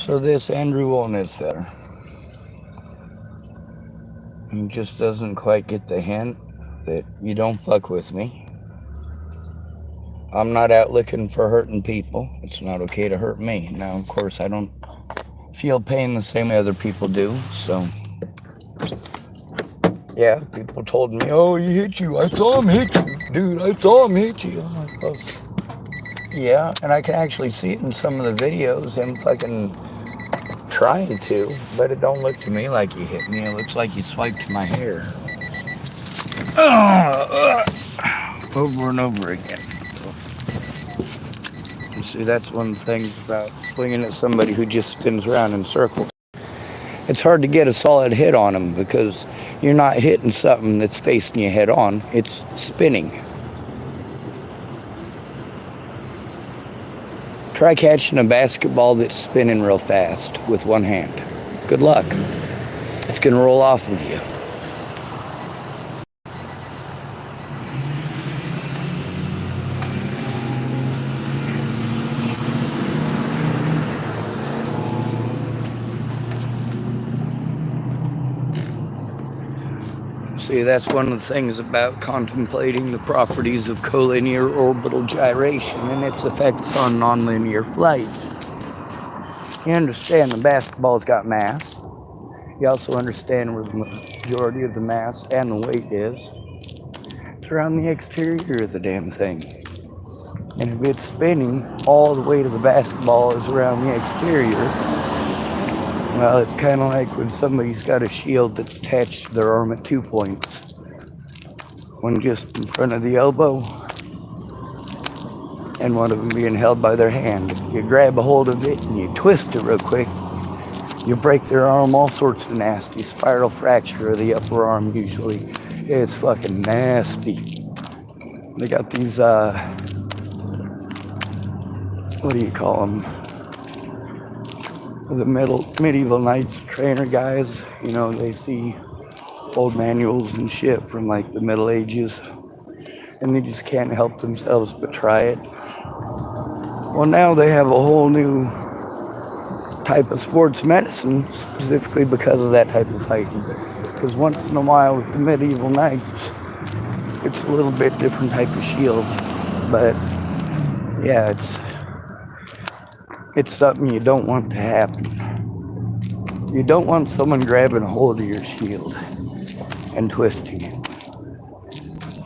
So this Andrew Wolnez there, he just doesn't quite get the hint that you don't fuck with me. I'm not out looking for hurting people. It's not okay to hurt me. Now, of course, I don't feel pain the same way other people do. So, yeah, people told me, oh, he hit you. I saw him hit you. Dude, I saw him hit you. I'm like, oh. Yeah, and I can actually see it in some of the videos, him fucking trying to, but it don't look to me like he hit me. It looks like he swiped my hair. Over and over again. You see, that's one thing about swinging at somebody who just spins around in circles. It's hard to get a solid hit on them because you're not hitting something that's facing you head on. It's spinning. Try catching a basketball that's spinning real fast with one hand. Good luck. It's going to roll off of you. See, that's one of the things about contemplating the properties of collinear orbital gyration and its effects on nonlinear flight. You understand the basketball's got mass. You also understand where the majority of the mass and the weight is. It's around the exterior of the damn thing. And if it's spinning, all the weight of the basketball is around the exterior. Well, it's kind of like when somebody's got a shield that's attached to their arm at 2 points. One just in front of the elbow, and one of them being held by their hand. You grab a hold of it and you twist it real quick. You break their arm, all sorts of nasty. Spiral fracture of the upper arm usually. It's fucking nasty. They got these, what do you call them? The medieval knights trainer guys, you know, they see old manuals and shit from like the Middle Ages, and they just can't help themselves but try it. Well, now they have a whole new type of sports medicine specifically because of that type of fighting. Because once in a while with the medieval knights, it's a little bit different type of shield, but yeah, it's something you don't want to happen. You don't want someone grabbing a hold of your shield and twisting it.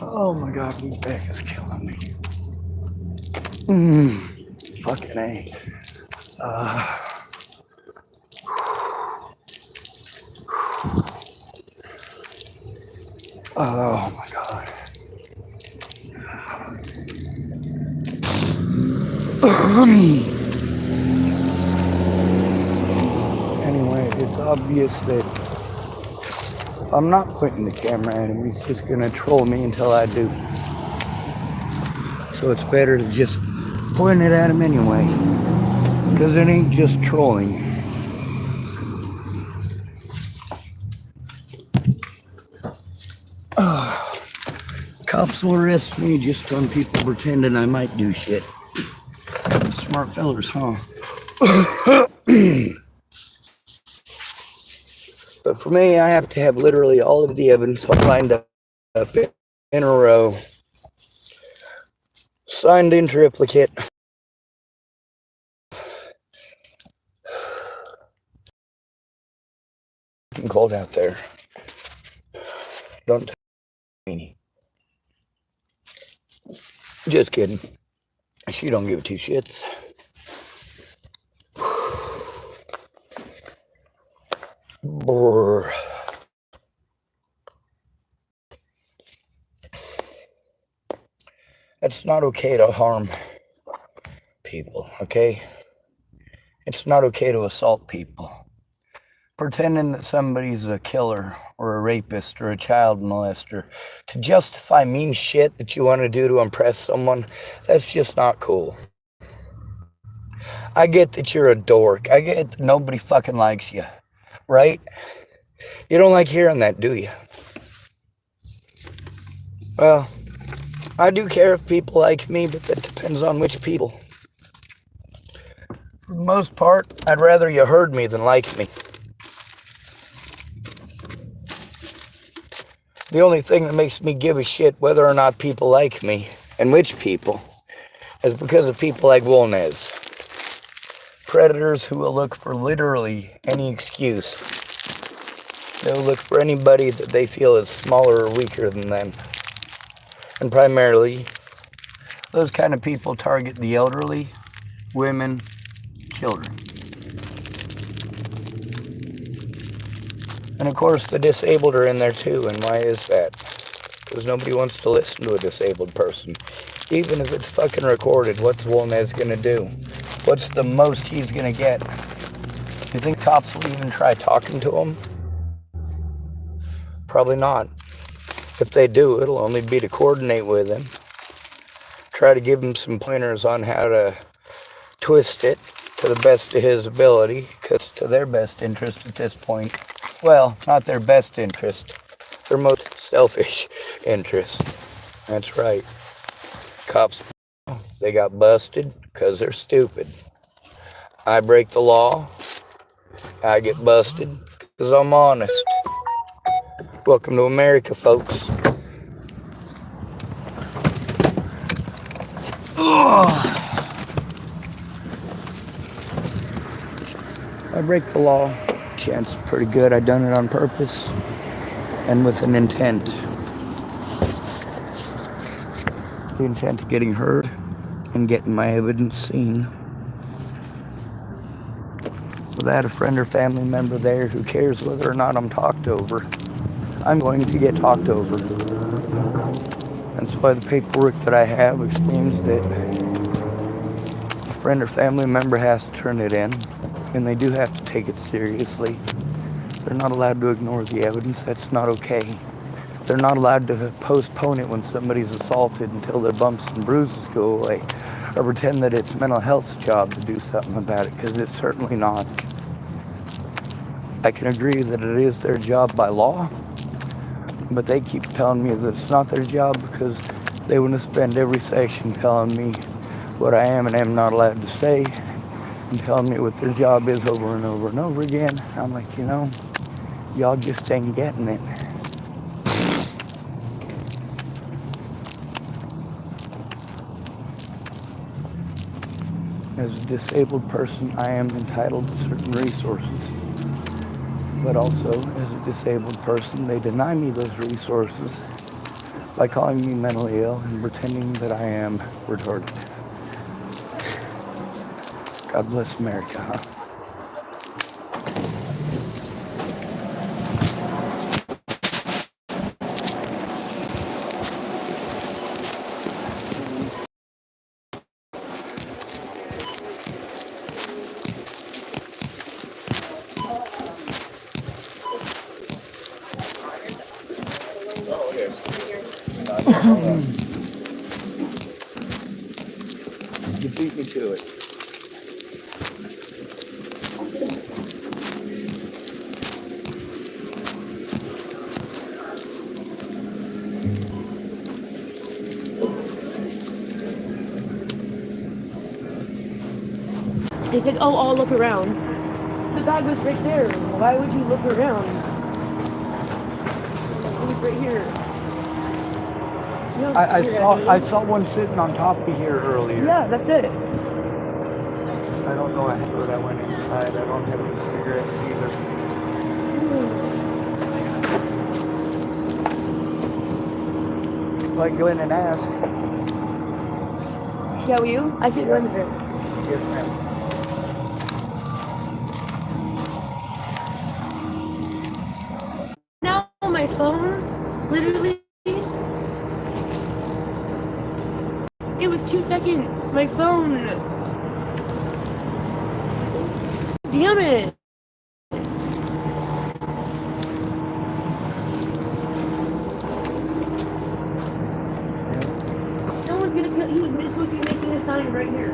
Oh my God, my back is killing me. Fucking A. Oh my God. Anyway, it's obvious that if I'm not pointing the camera at him, he's just gonna troll me until I do. So it's better to just point it at him anyway, because it ain't just trolling. Cops will arrest me just on people pretending I might do shit. Smart fellers, huh? But for me, I have to have literally all of the evidence all lined up in a row. Signed in triplicate. It's cold out there. Don't tell me. Just kidding. She don't give two shits. Brr. It's not okay to harm people, okay? It's not okay to assault people. Pretending that somebody's a killer or a rapist or a child molester to justify mean shit that you want to do to impress someone, that's just not cool. I get that you're a dork. I get that nobody fucking likes you, right? You don't like hearing that, do you? Well, I do care if people like me, but that depends on which people. For the most part, I'd rather you heard me than like me. The only thing that makes me give a shit whether or not people like me, and which people, is because of people like wolnez. Predators who will look for literally any excuse. They'll look for anybody that they feel is smaller or weaker than them. And primarily, those kind of people target the elderly, women, children. And of course, the disabled are in there too. And why is that? Because nobody wants to listen to a disabled person. Even if it's fucking recorded, what's wolnez gonna do? What's the most he's gonna get? You think cops will even try talking to him? Probably not. If they do, it'll only be to coordinate with him. Try to give him some pointers on how to twist it to the best of his ability, because to their best interest at this point, well, not their best interest, their most selfish interest. That's right. Cops, they got busted because they're stupid. I break the law, I get busted because I'm honest. Welcome to America, folks. I break the law. Chance is pretty good. I done it on purpose and with an intent. The intent of getting heard and getting my evidence seen. Without a friend or family member there who cares whether or not I'm talked over, I'm going to get talked over. That's why the paperwork that I have explains that a friend or family member has to turn it in, and they do have to take it seriously. They're not allowed to ignore the evidence. That's not okay. They're not allowed to postpone it when somebody's assaulted until their bumps and bruises go away, or pretend that it's mental health's job to do something about it, because it's certainly not. I can agree that it is their job by law, but they keep telling me that it's not their job because they want to spend every session telling me what I am and am not allowed to say, and telling me what their job is over and over and over again. I'm like, y'all just ain't getting it. As a disabled person, I am entitled to certain resources. But also, as a disabled person, they deny me those resources by calling me mentally ill and pretending that I am retarded. God bless America, huh? You beat me to it. He said, oh, I'll look around. The dog was right there. Why would you look around? He was right here. I saw one sitting on top of here earlier. Yeah, that's it. I don't know what I went inside. I don't have any cigarettes either. If I can go in and ask. Yeah, will you? I can run there. Yes, ma'am. Now my phone, literally, it was 2 seconds. My phone. Damn it. No one's gonna kill. He was supposed to be making a sign right here.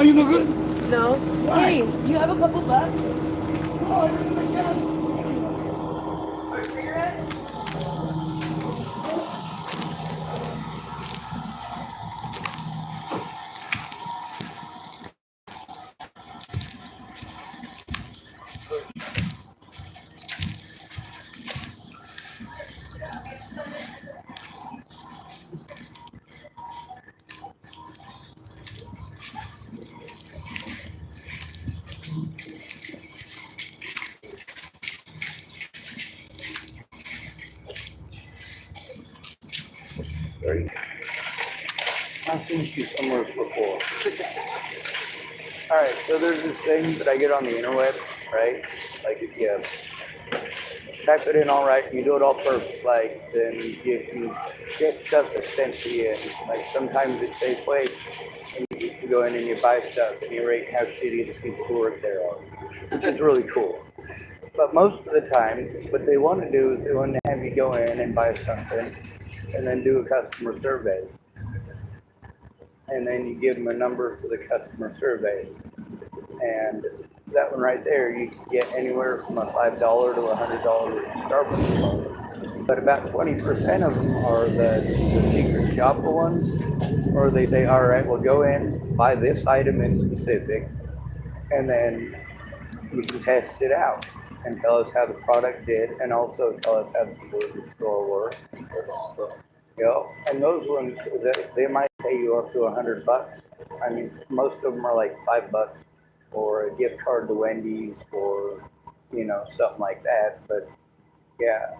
Why you look good? No. Why? Hey, do you have a couple bucks? Oh, I really like gas. Or cigarettes? Sorry. I've seen you somewhere before. Alright, so there's this thing that I get on the interweb, right? Like if you type it in all right and you do it all perfect, like then you can get stuff that's sent to you. Like sometimes it's Safeway and you get to go in and you buy stuff and you rate how shitty the people who work there are, which is really cool. But most of the time, what they want to do is they want to have you go in and buy something and then do a customer survey. And then you give them a number for the customer survey. And that one right there, you can get anywhere from a $5 to $100 Starbucks loan. But about 20% of them are the secret shopper ones, or they say, all right, well, go in, buy this item in specific, and then you can test it out and tell us how the product did, and also tell us how the people at the store were. That's awesome. You know, and those ones, they might pay you up to $100. I mean, most of them are like $5 or a gift card to Wendy's or, you know, something like that. But yeah,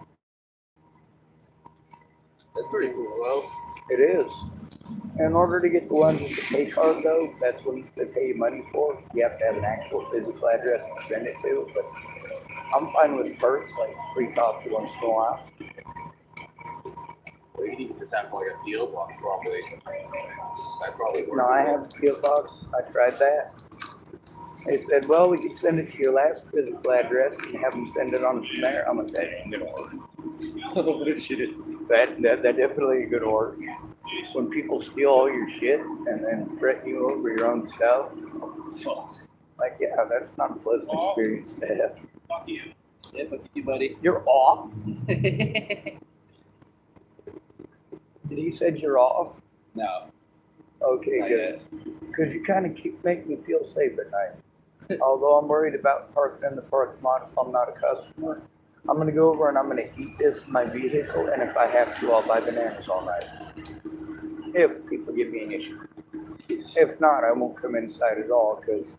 That's pretty cool, though. it is. In order to get the ones with the pay card, though, that's what they pay you money for. You have to have an actual physical address to send it to. But I'm fine with perks, like free coffee once in a while. Well, you need to just have like a PO box, probably. That probably works. No, I have a PO box. I tried that. They said, well, we can send it to your last physical address and have them send it on from there. I'm like, that ain't gonna work. That definitely ain't gonna work. When people steal all your shit and then threaten you over your own stuff, like, yeah, that's not a pleasant experience to have. Fuck you. Yeah, fuck you, buddy. You're off? Did he said you're off? No. Okay, Not good. Because you kind of keep making me feel safe at night. Although I'm worried about parking in the parking lot if I'm not a customer. I'm going to go over and I'm going to eat this in my vehicle, and if I have to, I'll buy bananas all night. If people give me an issue. If not, I won't come inside at all, because,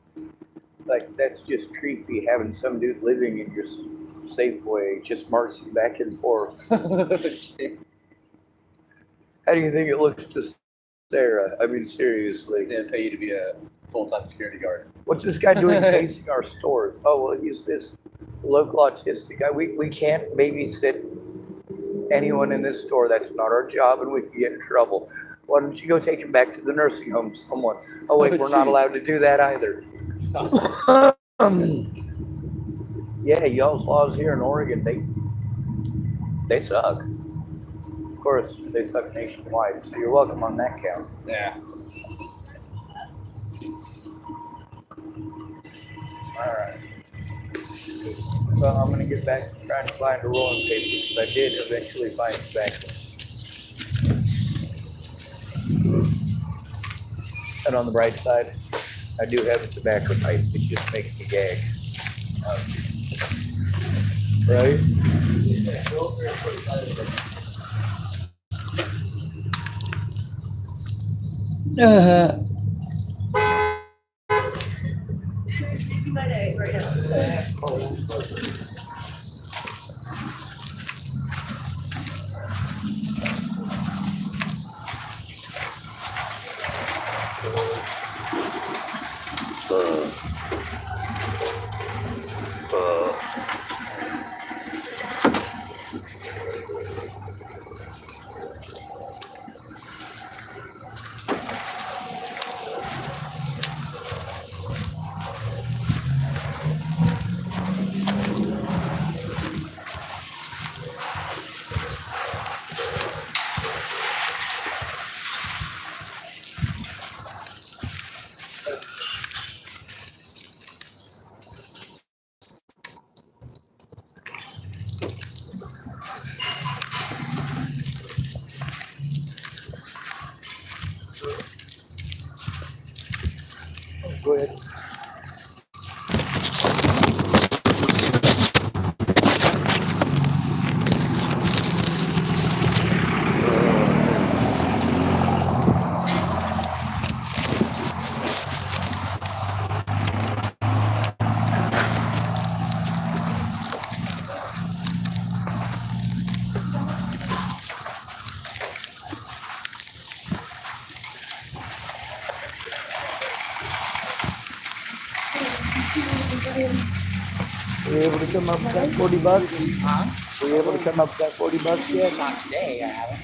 like, that's just creepy, having some dude living in your Safeway just marching back and forth. How do you think it looks to Sarah? I mean, seriously. They're gonna pay you to be a full-time security guard. What's this guy doing facing our stores? Oh, well, he's this local autistic guy. We can't babysit anyone in this store. That's not our job, and we can get in trouble. Why don't you go take him back to the nursing home, someone? Oh, wait, we're not allowed to do that either. Yeah, y'all's laws here in Oregon, they suck. Of course, they suck nationwide, so you're welcome on that count. Yeah. Alright. Well, I'm gonna get back to trying to find a rolling paper, because I did eventually find tobacco. And on the bright side, I do have a tobacco pipe. It just makes me gag. Right? My day right now. Go ahead. Were you able to come up with that $40? Huh? Were you able to come up with that $40 yet? Not today, I haven't.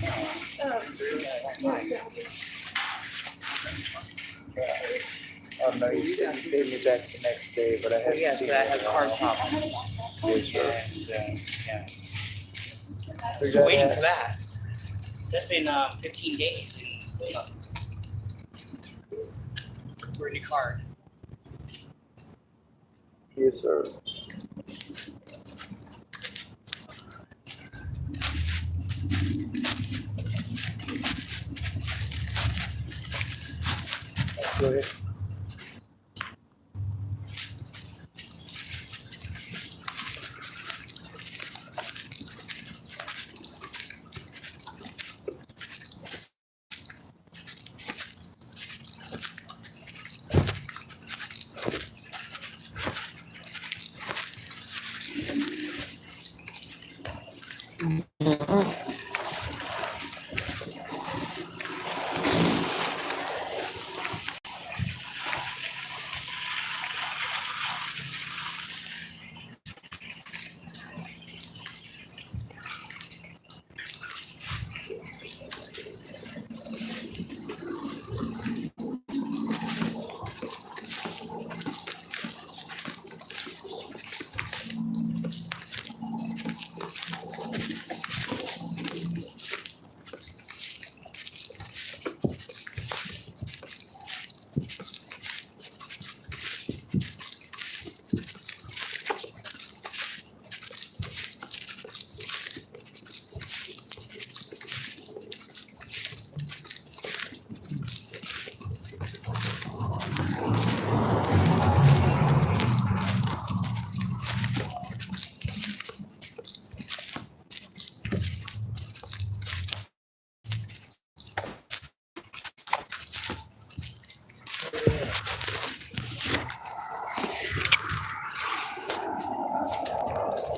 Oh no, you said you paid me back the next day, but I Oh, haven't yes, seen but I it had in a card while. problems. Yes, sir. Yeah. We Still got waiting that. for that. That's been 15 days. For a new card. Yes, sir. Go ahead.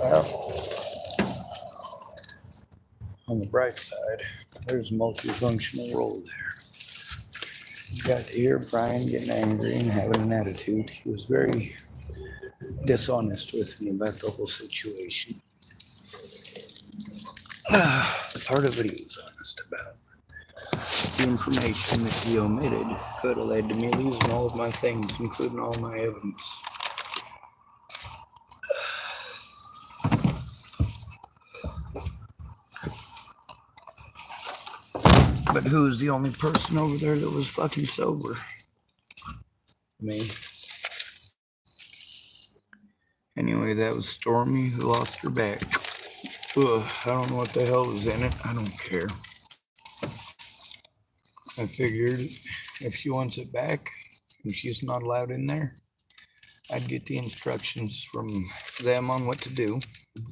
Well, on the bright side, there's a multifunctional role there. You got to hear Brian getting angry and having an attitude. He was very dishonest with me about the whole situation. Part of it he was honest about. The information that he omitted could have led to me losing all of my things, including all my evidence. But who was the only person over there that was fucking sober? Me. Anyway, that was Stormy who lost her back. Ugh, I don't know what the hell was in it. I don't care. I figured if she wants it back and she's not allowed in there, I'd get the instructions from them on what to do,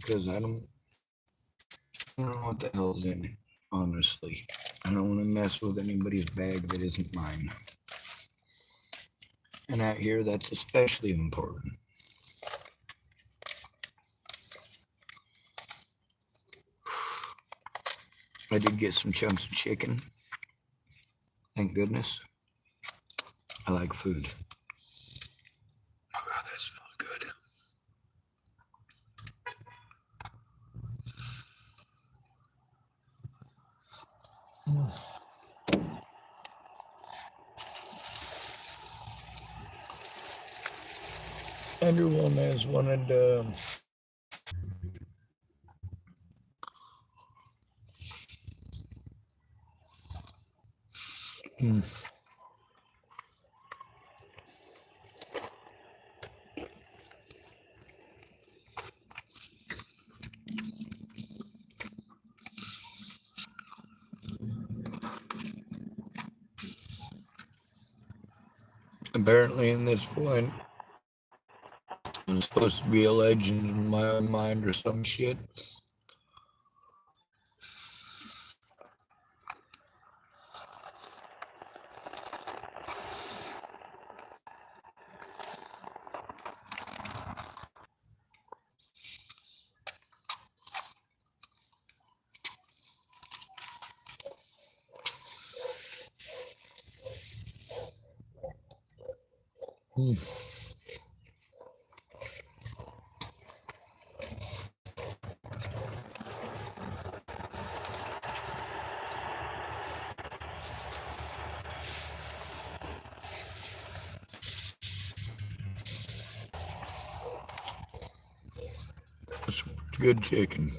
because I don't know what the hell's in it, honestly. I don't want to mess with anybody's bag that isn't mine. And out here, that's especially important. I did get some chunks of chicken. Thank goodness. I like food. Oh God, that smells good. Andrew Wolnez wanted Apparently, in this point, I'm supposed to be a legend in my own mind or some shit. That's good chicken.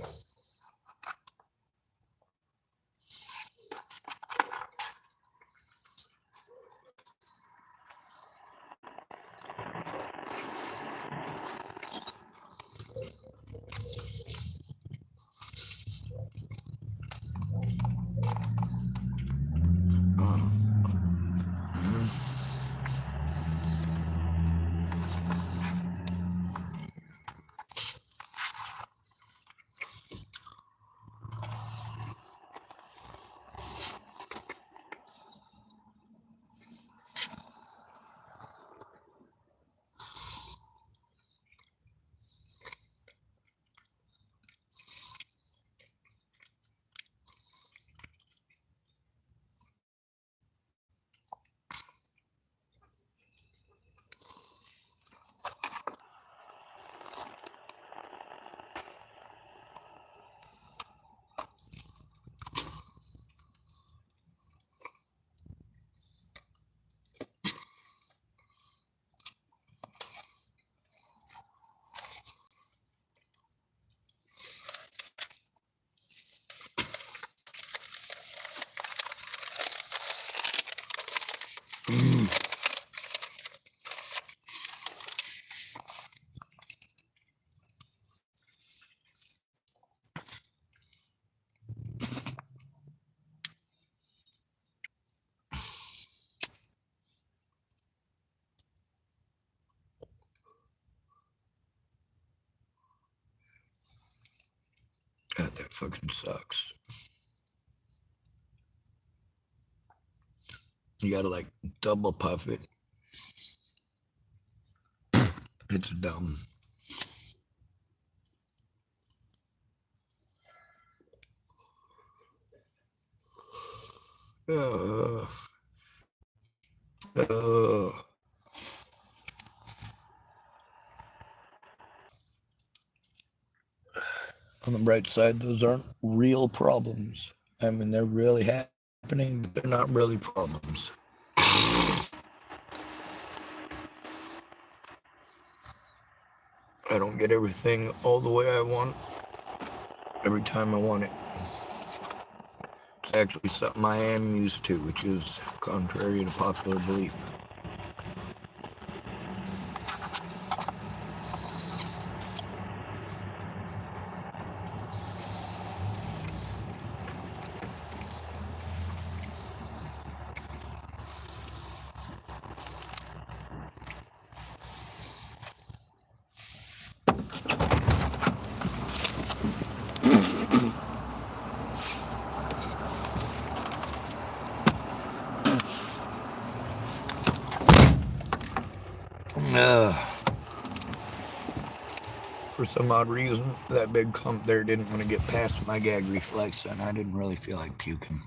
God, that fucking sucks. You gotta like double puff it. It's dumb. Uh, uh. On the bright side, those aren't real problems. I mean, they're really happening, but they're not really problems. I don't get everything all the way I want every time I want it. It's actually something I am used to, which is contrary to popular belief. For some odd reason, that big clump there didn't want to get past my gag reflex, and I didn't really feel like puking.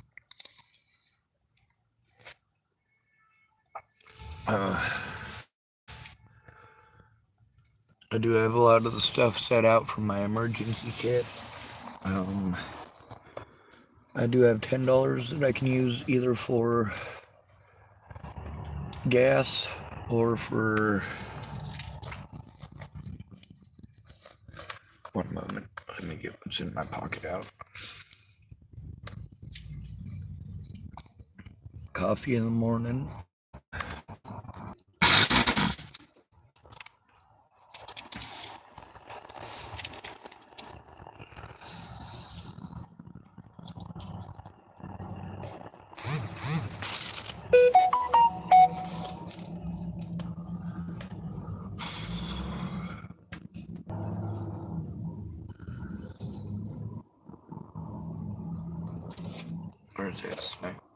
I do have a lot of the stuff set out for my emergency kit. I do have $10 that I can use either for gas or for... One moment, let me get what's in my pocket out. Coffee in the morning.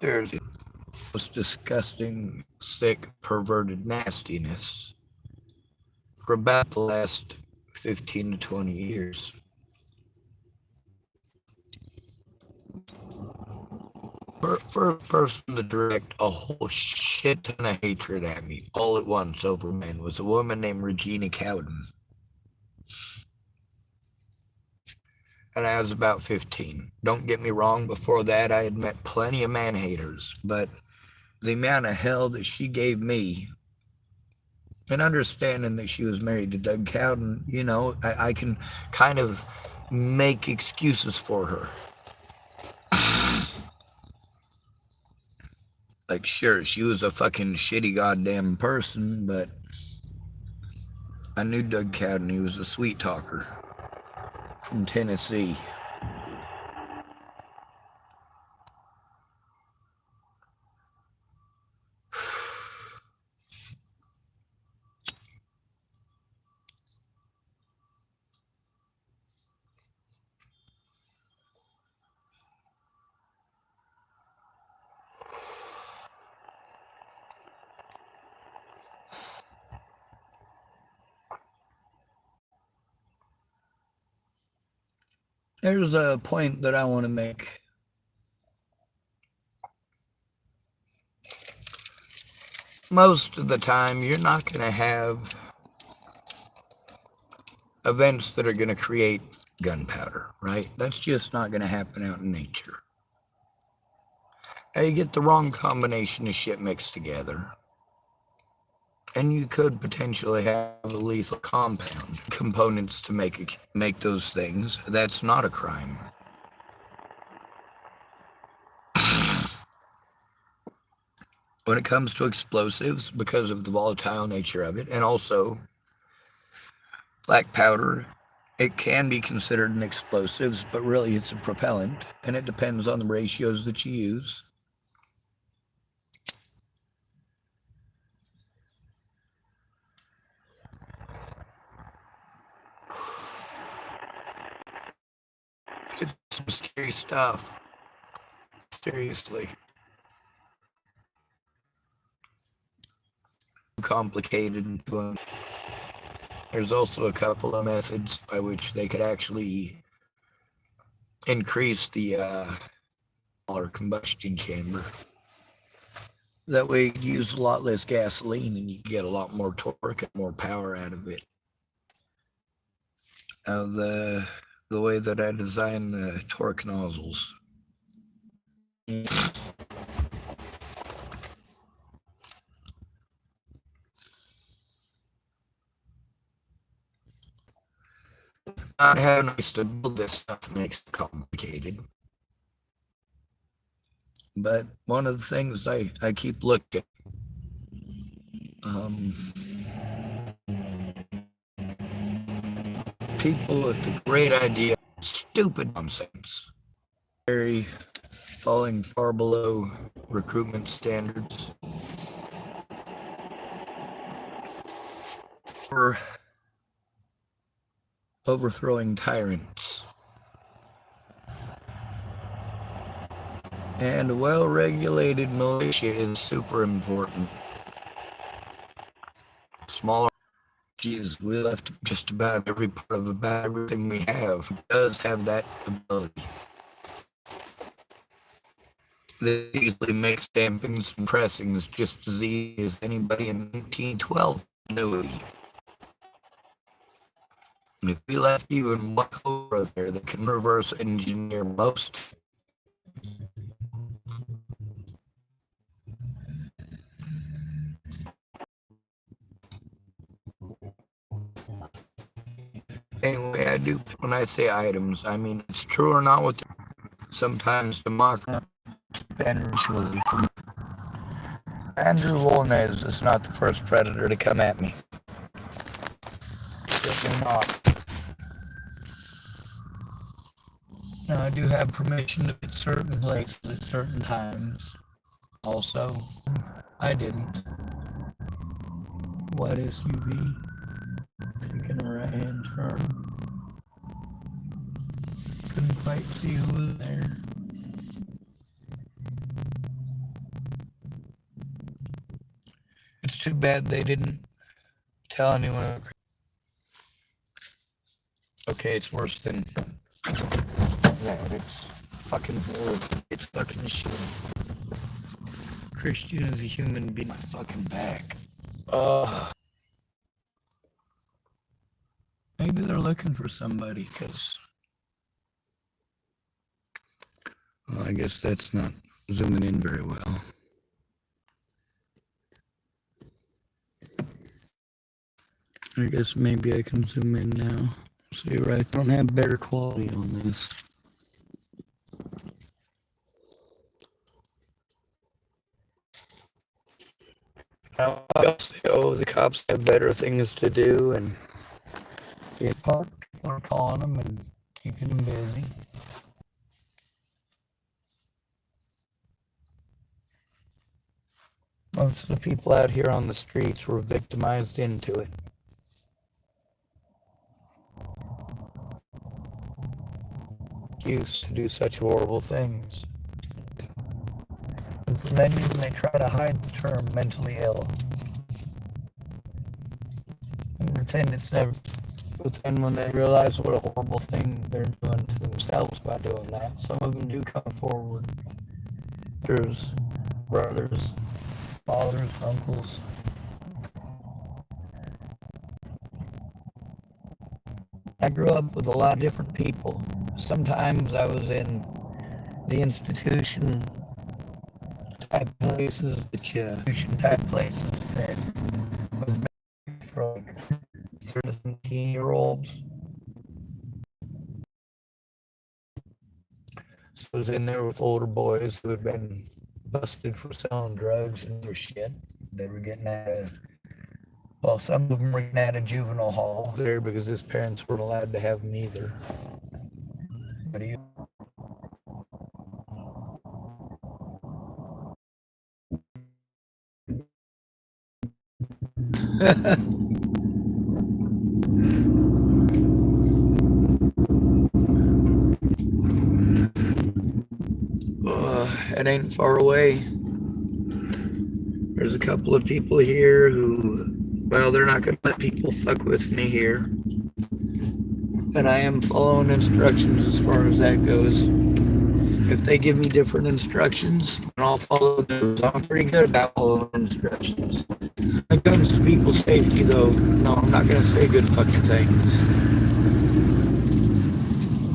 There's most disgusting, sick, perverted nastiness for about the last 15 to 20 years. First person to direct a whole shit ton of hatred at me all at once over men was a woman named Regina Cowden. And I was about 15. Don't get me wrong, before that I had met plenty of man-haters, but the amount of hell that she gave me, and understanding that she was married to Doug Cowden, you know, I can kind of make excuses for her. Like, sure, she was a fucking shitty goddamn person, but I knew Doug Cowden. He was a sweet talker from Tennessee. There's a point that I want to make. Most of the time, you're not going to have events that are going to create gunpowder, right? That's just not going to happen out in nature. Now, you get the wrong combination of shit mixed together, and you could potentially have a lethal compound components to make those things. That's not a crime. When it comes to explosives, because of the volatile nature of it, and also black powder, it can be considered an explosive, but really it's a propellant, and it depends on the ratios that you use. It's some scary stuff. Seriously. Complicated. There's also a couple of methods by which they could actually increase the smaller combustion chamber. That way you use a lot less gasoline and you get a lot more torque and more power out of it. Now the way that I designed the torque nozzles. Not having to build this stuff makes it complicated. But one of the things I keep looking people with the great idea, stupid nonsense, very falling far below recruitment standards, or overthrowing tyrants. And a well-regulated militia is super important. Smaller, geez, we left just about every part of about everything we have does have that ability. They easily make stampings and pressings just as easy as anybody in 1912 knew it. If we left even one over there that can reverse engineer most, anyway, I do, when I say items, I mean it's true or not with sometimes democracy. Andrew Wolnez is not the first predator to come at me. Certainly not. Now, I do have permission to hit certain places at certain times. Also, I didn't. White SUV, taking a right-hand turn. Couldn't quite see who was there. It's too bad they didn't tell anyone. Okay, it's worse than that. It's fucking horrible. It's fucking shit. Christian is a human being. My fucking back. Maybe they're looking for somebody, because... Well, I guess that's not zooming in very well. I guess maybe I can zoom in now. See, right, I don't have better quality on this. Now, oh, the cops have better things to do, and people are calling them and keeping them busy. Most of the people out here on the streets were victimized into it. Used to do such horrible things. And for many of them, they try to hide the term mentally ill and pretend it's never. But then when they realize what a horrible thing they're doing to themselves by doing that, some of them do come forward. There's brothers, fathers, uncles. I grew up with a lot of different people. Sometimes I was in the institution type places that was made for like 17-year-olds. So I was in there with older boys who had been busted for selling drugs and other shit. They were getting out of, well, some of them were getting out of juvenile hall there because his parents weren't allowed to have them either. But he it ain't far away. There's a couple of people here who, well, they're not going to let people fuck with me here. And I am following instructions as far as that goes. If they give me different instructions, then I'll follow those. I'm pretty good about following instructions. When it comes to people's safety, though, no, I'm not going to say good fucking things.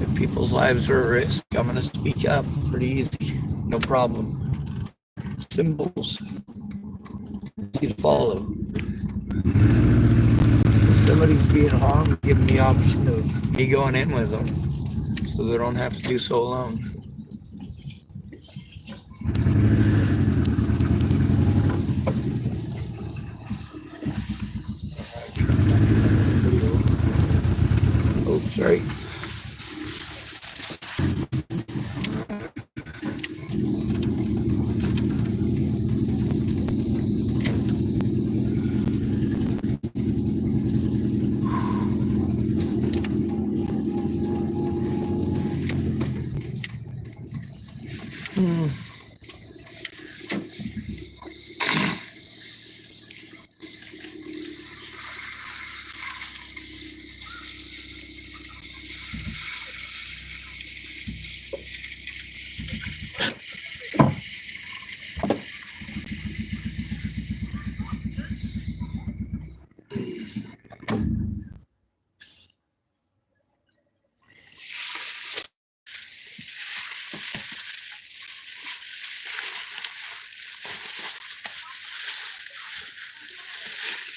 If people's lives are at risk, I'm going to speak up. Pretty easy. No problem. Symbols. Easy to follow. If somebody's being harmed, give them the option of me going in with them so they don't have to do so alone. Oh, sorry.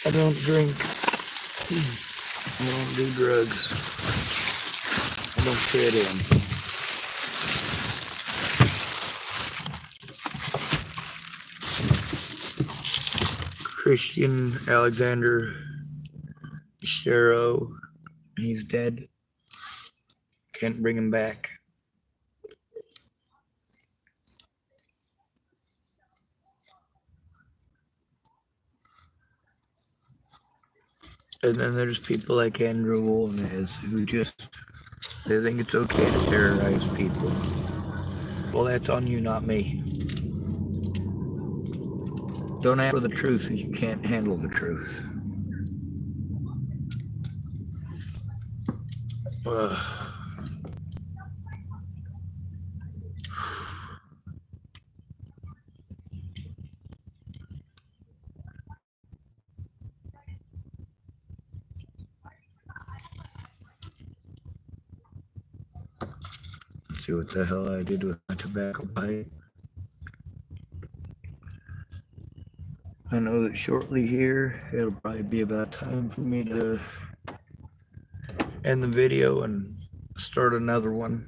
I don't drink. I don't do drugs. I don't fit in. Christian Alexander Shero, he's dead. Can't bring him back. And then there's people like Andrew Wolnez who just, they think it's okay to terrorize people. Well, that's on you, not me. Don't ask for the truth if you can't handle the truth. See what the hell I did with my tobacco pipe. I know that shortly here, it'll probably be about time for me to end the video and start another one.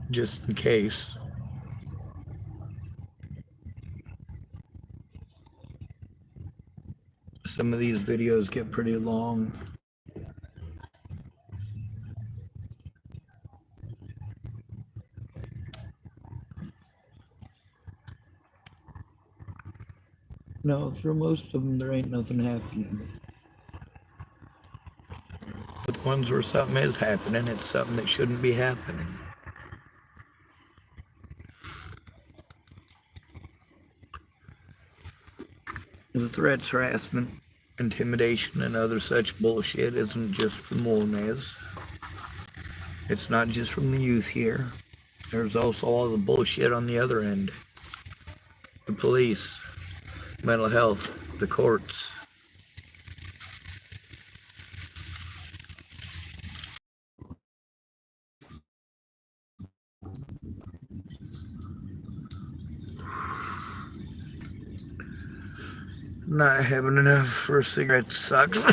Just in case. Some of these videos get pretty long. No, through most of them, there ain't nothing happening. But the ones where something is happening, it's something that shouldn't be happening. The threats, harassment, intimidation, and other such bullshit isn't just from wolnez. It's not just from the youth here. There's also all the bullshit on the other end. The police, mental health, the courts. Not having enough for a cigarette sucks.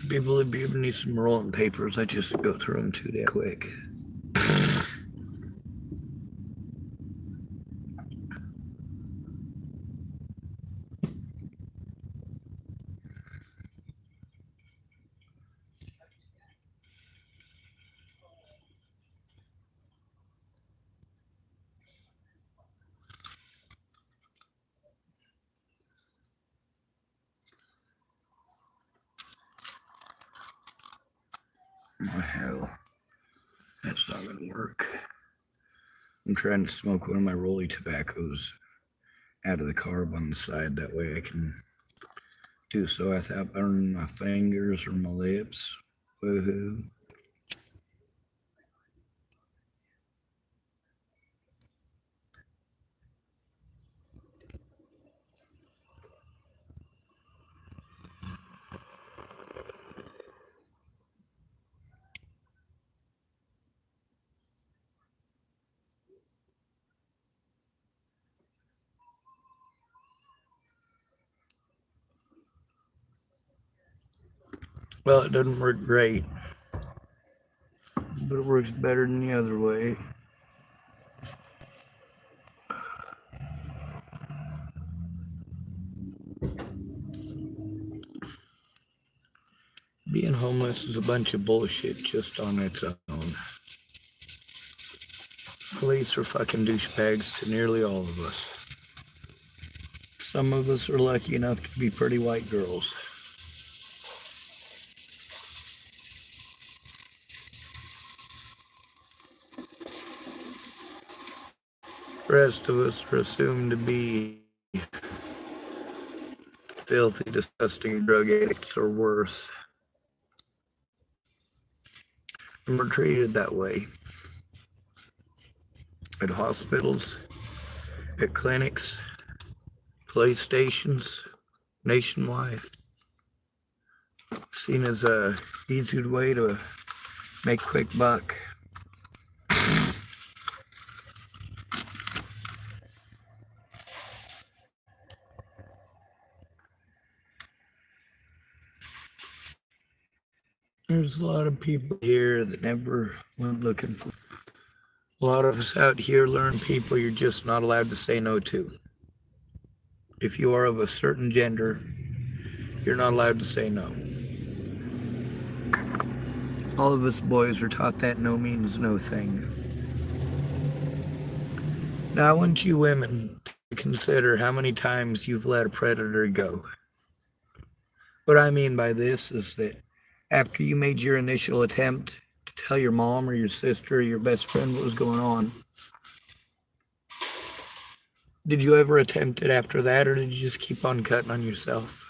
People have given me some rolling papers. I just go through them too damn quick. Oh, hell. That's not gonna work. I'm trying to smoke one of my rolly tobaccos out of the carb on the side. That way I can do so without burning my fingers or my lips. Woohoo. Well, it doesn't work great, but it works better than the other way. Being homeless is a bunch of bullshit just on its own. Police are fucking douchebags to nearly all of us. Some of us are lucky enough to be pretty white girls. The rest of us are assumed to be filthy, disgusting drug addicts or worse. And we're treated that way. At hospitals, at clinics, police stations, nationwide. Seen as a easy way to make a quick buck. There's a lot of people here that never went looking for. A lot of us out here learn people you're just not allowed to say no to. If you are of a certain gender, you're not allowed to say no. All of us boys were taught that no means no thing. Now I want you women to consider how many times you've let a predator go. What I mean by this is that after you made your initial attempt to tell your mom or your sister or your best friend what was going on, did you ever attempt it after that, or did you just keep on cutting on yourself?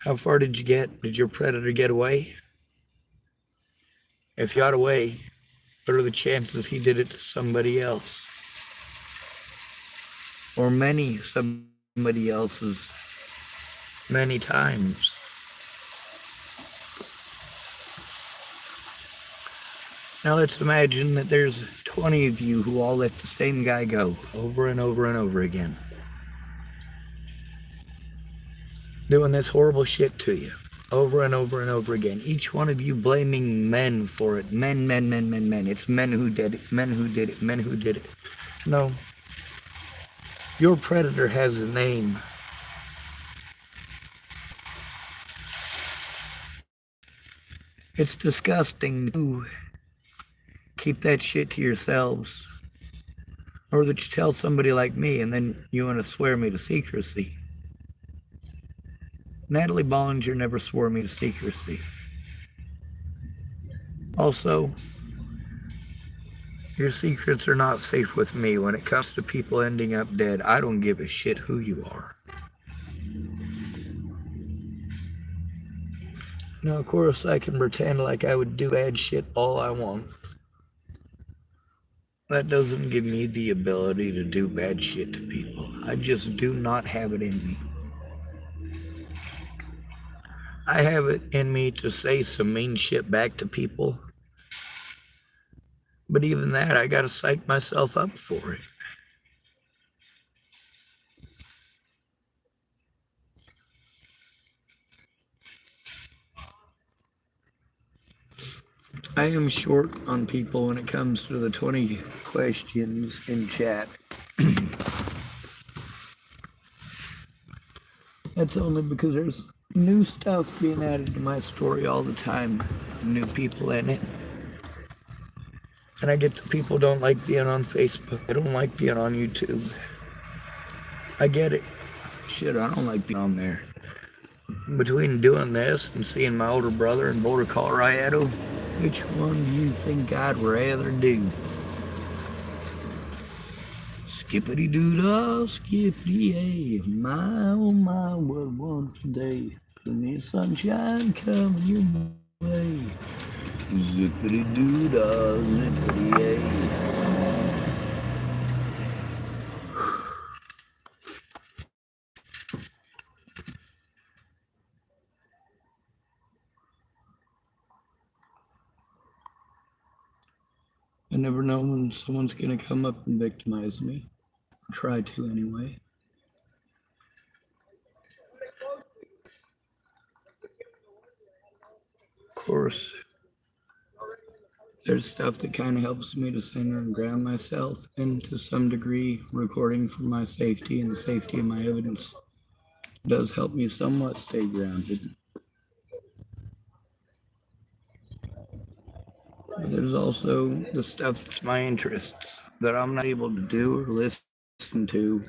How far did you get? Did your predator get away? If he got away, what are the chances he did it to somebody else? Or many somebody else's many times? Now let's imagine that there's 20 of you who all let the same guy go over and over and over again, doing this horrible shit to you over and over and over again. Each one of you blaming men for it. Men. It's men who did it, men who did it, men who did it. No. Your predator has a name. It's disgusting to keep that shit to yourselves, or that you tell somebody like me and then you want to swear me to secrecy. Natalie Bollinger never swore me to secrecy. Also, your secrets are not safe with me. When it comes to people ending up dead, I don't give a shit who you are. Now, of course, I can pretend like I would do bad shit all I want. That doesn't give me the ability to do bad shit to people. I just do not have it in me. I have it in me to say some mean shit back to people. But even that, I gotta psych myself up for it. I am short on people when it comes to the 20 questions in chat. That's only because there's new stuff being added to my story all the time. New people in it. And I get the people don't like being on Facebook. I don't like being on YouTube. I get it. Shit, I don't like being on there. Between doing this and seeing my older brother in Boulder, Colorado, which one do you think I'd rather do? Skippity-doo-dah, skippity-yay. My, oh my, what a wonderful day. Plenty of sunshine coming your way. Zippity-doo-dah, zippity-yay. I never know when someone's gonna come up and victimize me. I try to anyway. Of course, there's stuff that kind of helps me to center and ground myself, and to some degree, recording for my safety and the safety of my evidence does help me somewhat stay grounded. But there's also the stuff that's my interests that I'm not able to do or listen to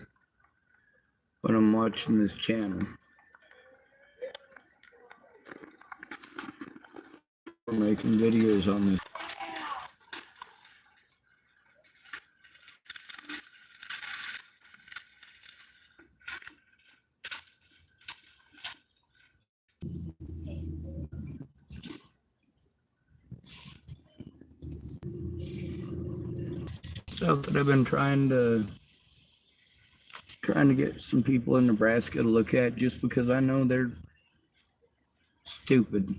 when I'm watching this channel. We're making videos on this. Stuff that I've been trying to get some people in Nebraska to look at, just because I know they're stupid.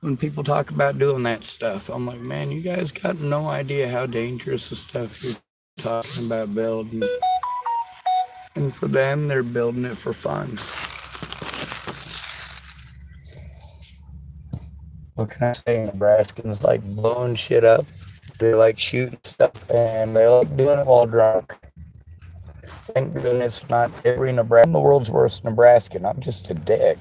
When people talk about doing that stuff, I'm like, man, you guys got no idea how dangerous the stuff you're talking about building. And for them, they're building it for fun. What can I say? Nebraskans like blowing shit up. They like shooting stuff, and they like doing it while drunk. Thank goodness not every Nebraska. I'm the world's worst Nebraskan. I'm just a dick.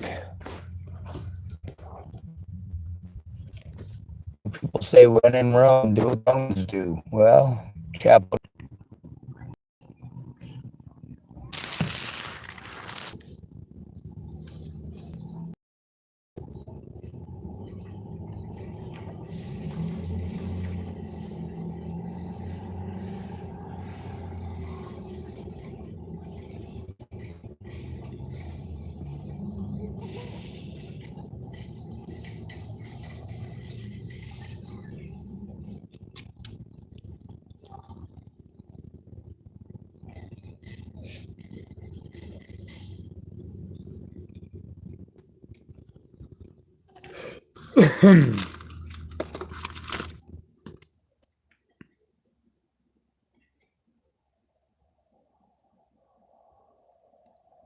People say when in Rome, do what Romans do. Well, chapel.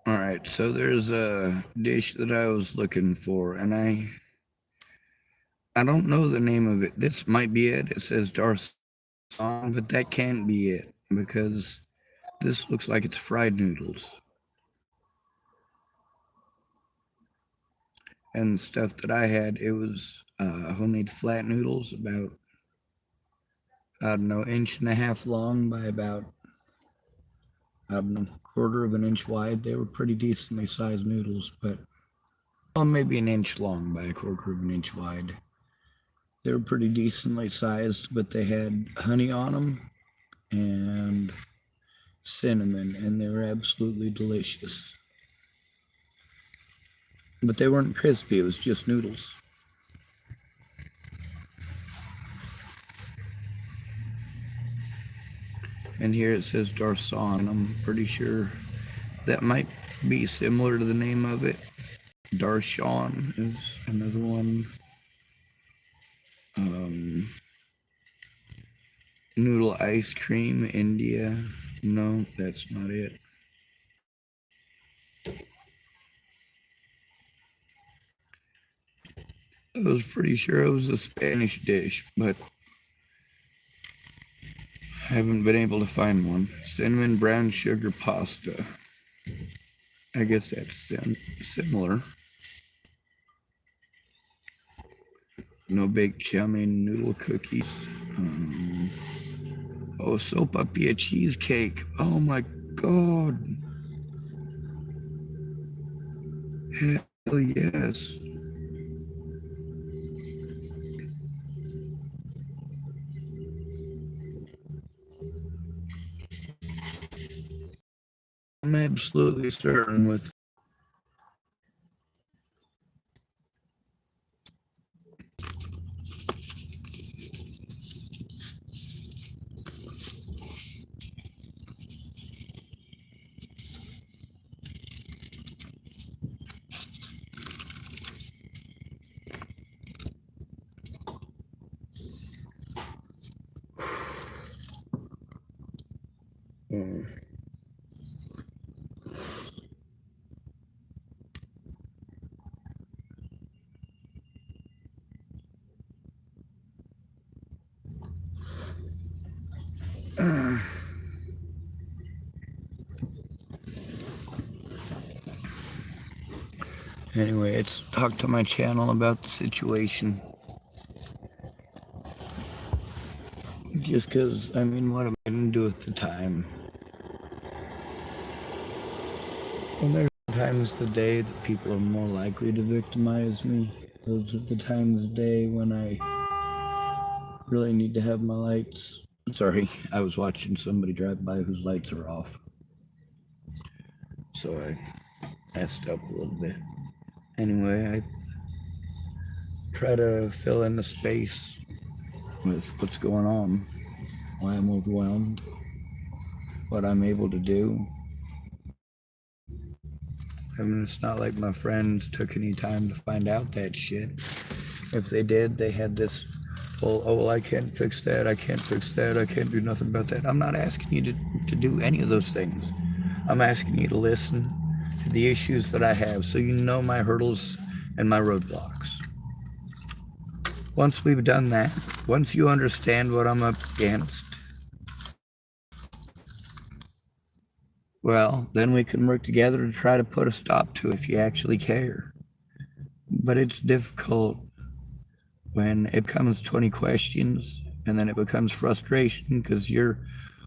All right, so there's a dish that I was looking for, and I don't know the name of it. This might be it. It says Darcy, but that can't be it because this looks like it's fried noodles. And the stuff that I had, it was homemade flat noodles, about, I don't know, 1.5 inches long by about, I don't know, 1/4 inch wide. They were pretty decently sized noodles, but well, maybe 1 inch long by 1/4 inch wide. They were pretty decently sized, but they had honey on them and cinnamon, and they were absolutely delicious. But they weren't crispy, it was just noodles. And here it says Darson. I'm pretty sure that might be similar to the name of it. Darshan is another one. Noodle ice cream, India. No, that's not it. I was pretty sure it was a Spanish dish, but I haven't been able to find one. Cinnamon brown sugar pasta. I guess that's similar. No baked chow mein noodle cookies. Oh, sopapilla cheesecake. Oh my god. Hell yes. I'm absolutely certain with anyway, it's talked to my channel about the situation. Just because, I mean, what am I going to do with the time? And there's times of the day that people are more likely to victimize me. Those are the times of day when I really need to have my lights. Sorry, I was watching somebody drive by whose lights are off. So I messed up a little bit. Anyway, I try to fill in the space with what's going on, why I'm overwhelmed, what I'm able to do. I mean, it's not like my friends took any time to find out that shit. If they did, they had this whole, oh, well, I can't fix that, I can't fix that, I can't do nothing about that. I'm not asking you to do any of those things. I'm asking you to listen to the issues that I have so you know my hurdles and my roadblocks. Once we've done that, once you understand what I'm up against, Well, then we can work together to try to put a stop to it if you actually care. But it's difficult when it becomes 20 questions and then it becomes frustration because you're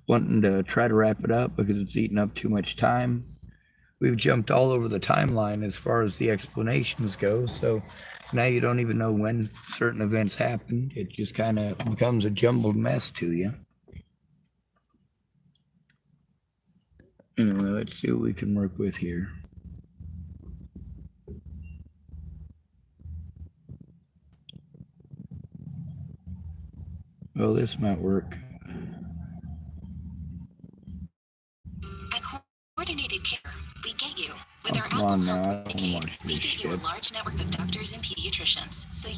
wanting to try to wrap it up because it's eating up too much time. We've jumped all over the timeline as far as the explanations go, so now you don't even know when certain events happened. It just kind of becomes a jumbled mess to you. Anyway, let's see what we can work with here. Well, this might work. Coordinated care. We get you. With Oh, our come Apple on now, Health I don't watch Medicaid, we this get you a shit. large network of doctors and pediatricians. So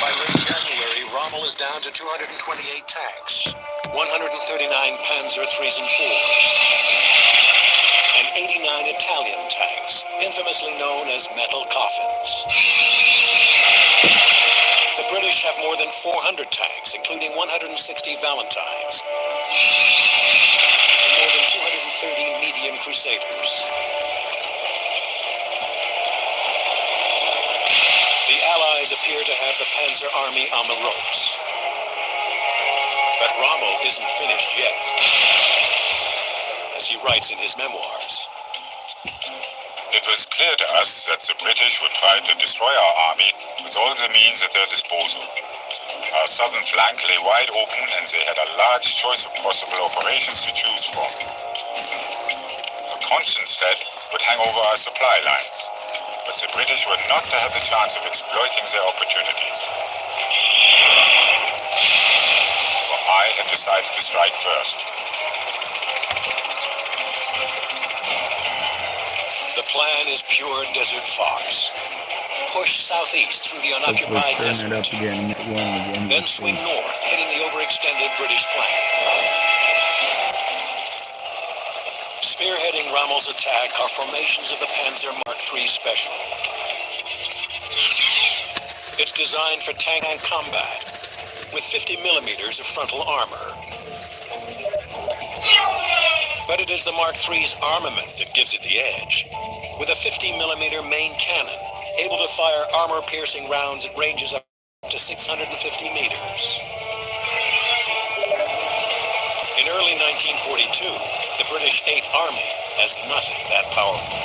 By late January, Rommel is down to 228 tanks, 139 Panzer IIIs and IVs, and 89 Italian tanks, infamously known as metal coffins. The British have more than 400 tanks, including 160 Valentines, and more than 230 medium Crusaders. The Allies appear to have the Panzer Army on the ropes. But Rommel isn't finished yet. As he writes in his memoirs, it was clear to us that the British would try to destroy our army with all the means at their disposal. Our southern flank lay wide open and they had a large choice of possible operations to choose from. A constant threat would hang over our supply lines, but the British were not to have the chance of exploiting their opportunities. For I had decided to strike first. the plan is pure desert fox. Push southeast through the unoccupied Turn it desert, up again, then swing north, hitting the overextended British flank. Spearheading Rommel's attack are formations of the Panzer Mark III Special. It's designed for tank combat, with 50 millimeters of frontal armor. But it is the Mark III's armament that gives it the edge, with a 50 millimeter main cannon, able to fire armor-piercing rounds at ranges up to 650 meters. In early 1942, the British 8th Army has nothing that powerful.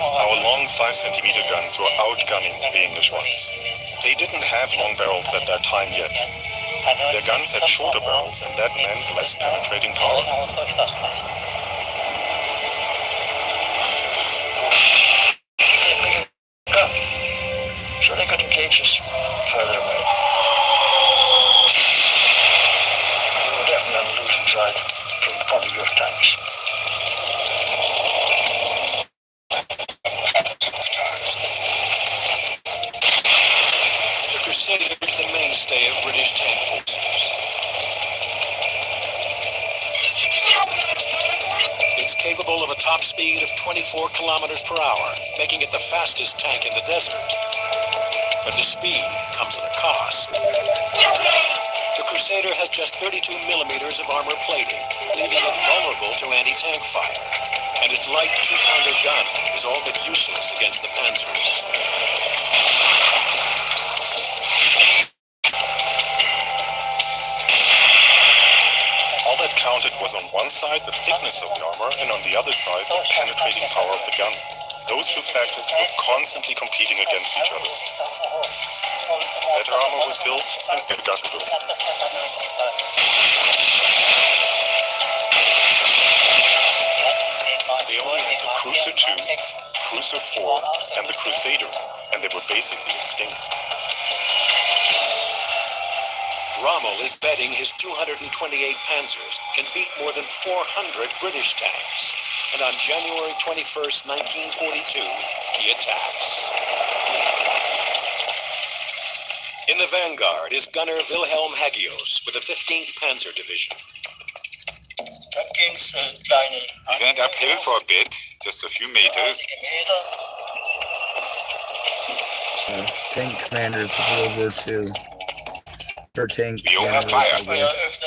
Our long 5-centimeter guns were outgunning the English ones. They didn't have long barrels at that time yet. Their guns had shorter barrels, and that meant less penetrating power. So they could engage us further away. We were definitely on the losing side from the point of view of tanks. The Crusader is the mainstay of British tank forces. It's capable of a top speed of 24 kilometers per hour, making it the fastest tank in the desert. But the speed comes at a cost. The Crusader has just 32 millimeters of armor plating, leaving it vulnerable to anti-tank fire. And its light 2-pounder gun is all but useless against the Panzers. All that counted was on one side the thickness of the armor, and on the other side the penetrating power of the gun. Those two factors were constantly competing against each other. Better armor was built, and better guns were built. They only had the Cruiser 2, Cruiser 4, and the Crusader, and they were basically extinct. Rommel is betting his 228 Panzers can beat more than 400 British tanks. And on January 21st, 1942, he attacks. In the vanguard is gunner Wilhelm Hagios with the 15th Panzer Division. We went uphill for a bit, just a few meters. Tank commanders of World War II. Or tank We open commanders, fire. I guess.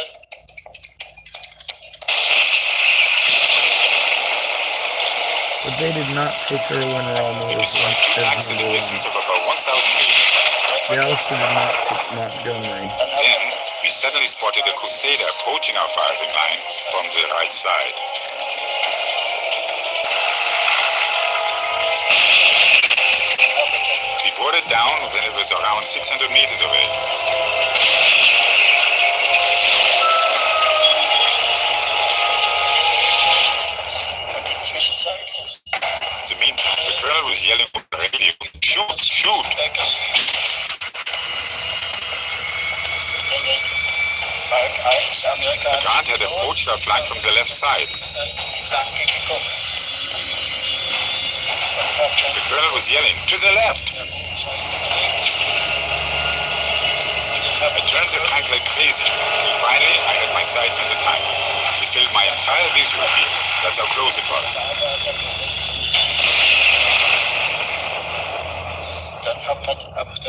But they did not take Erwin Rommel We as destroyed two tanks at a number distance one. of about 1,000 meters. They also did not take Montgomery. Then, we suddenly spotted a crusader approaching our firing line from the right side. We brought it down when it was around 600 meters away. In the meantime, the colonel was yelling over the radio, "Shoot! Shoot!" The Grant had approached our flank from the left side. The colonel was yelling, "To the left!" I turned the crank like crazy, until finally I had my sights on the tank. It filled my entire visual field. That's how close it was.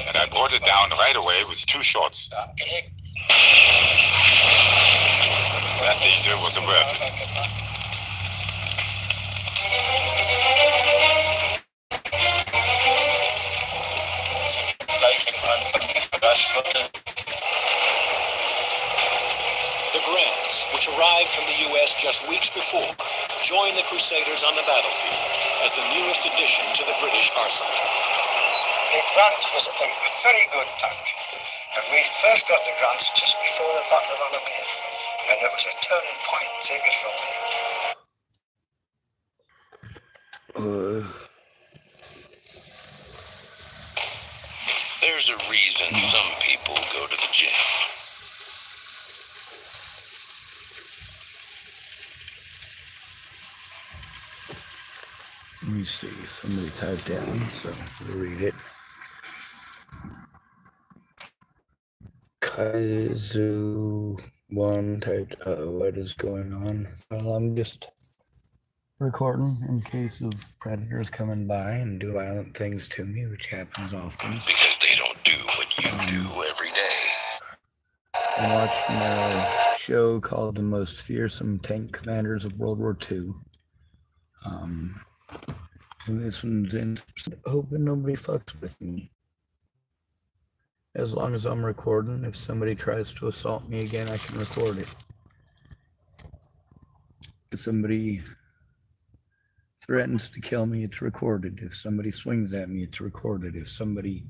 And I brought it down right away with 2 shots. That danger was averted. The Grants, which arrived from the U.S. just weeks before, joined the Crusaders on the battlefield as the newest addition to the British arsenal. The Grant was a very good tank, and we first got the Grants just before the Battle of Alamein, and there was a turning point. Take it from there. There's a reason some people go to the gym. Let me see. Somebody typed down, so I'll read it. Kaizu1 typed, what is going on? Well, I'm just recording in case of predators coming by and do violent things to me, which happens often. Because they don't do what you do every day. I'm watching a show called The Most Fearsome Tank Commanders of World War II. And this one's in, hoping nobody fucks with me. As long as I'm recording, if somebody tries to assault me again, I can record it. If somebody threatens to kill me, it's recorded. If somebody swings at me, it's recorded. If somebody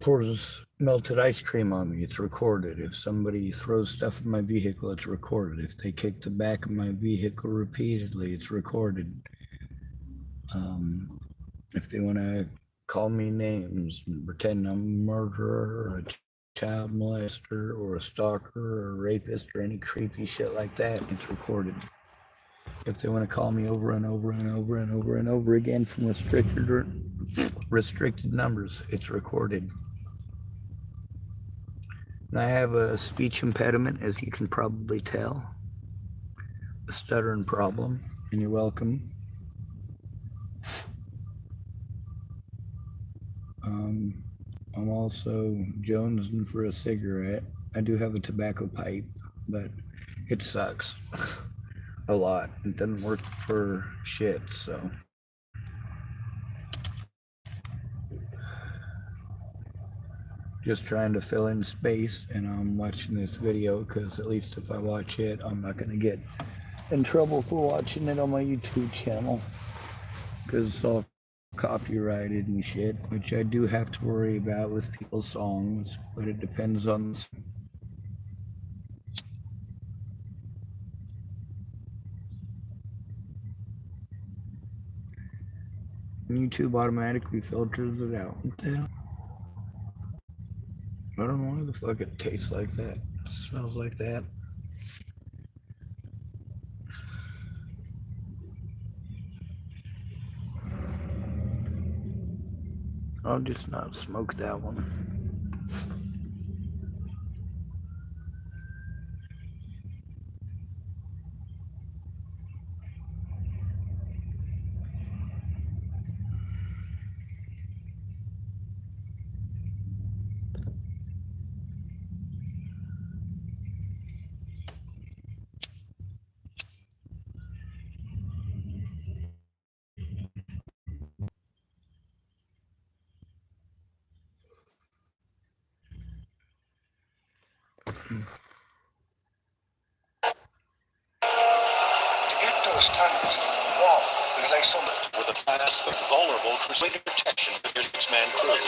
pours melted ice cream on me, it's recorded. If somebody throws stuff in my vehicle, it's recorded. If they kick the back of my vehicle repeatedly, it's recorded. If they want to call me names and pretend I'm a murderer or a child molester or a stalker or a rapist or any creepy shit like that, it's recorded. If they want to call me over and over and over and over and over again from restricted numbers, it's recorded. And I have a speech impediment, as you can probably tell, a stuttering problem, and you're welcome. I'm also jonesing for a cigarette. I do have a tobacco pipe, but it sucks a lot. It doesn't work for shit, so. Just trying to fill in space, and I'm watching this video because at least if I watch it, I'm not going to get in trouble for watching it on my YouTube channel because it's all copyrighted and shit, which I do have to worry about with people's songs, but it depends on YouTube automatically filters it out. What the hell? I don't know why the fuck it tastes like that. It smells like that. I'll just not smoke that one. To get those tanks, war was like something. With a fast but vulnerable crusader protection for your six-man crews.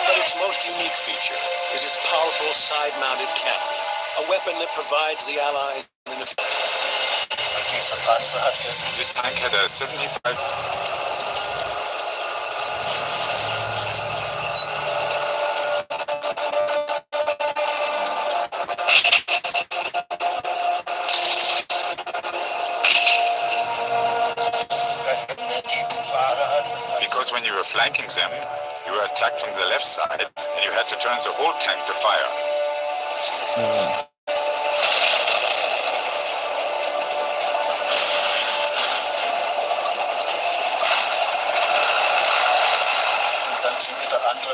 But its most unique feature is its powerful side-mounted cannon, a weapon that provides the Allies an This tank had a 75. Because when you were flanking them, you were attacked from the left side, and you had to turn the whole tank to fire.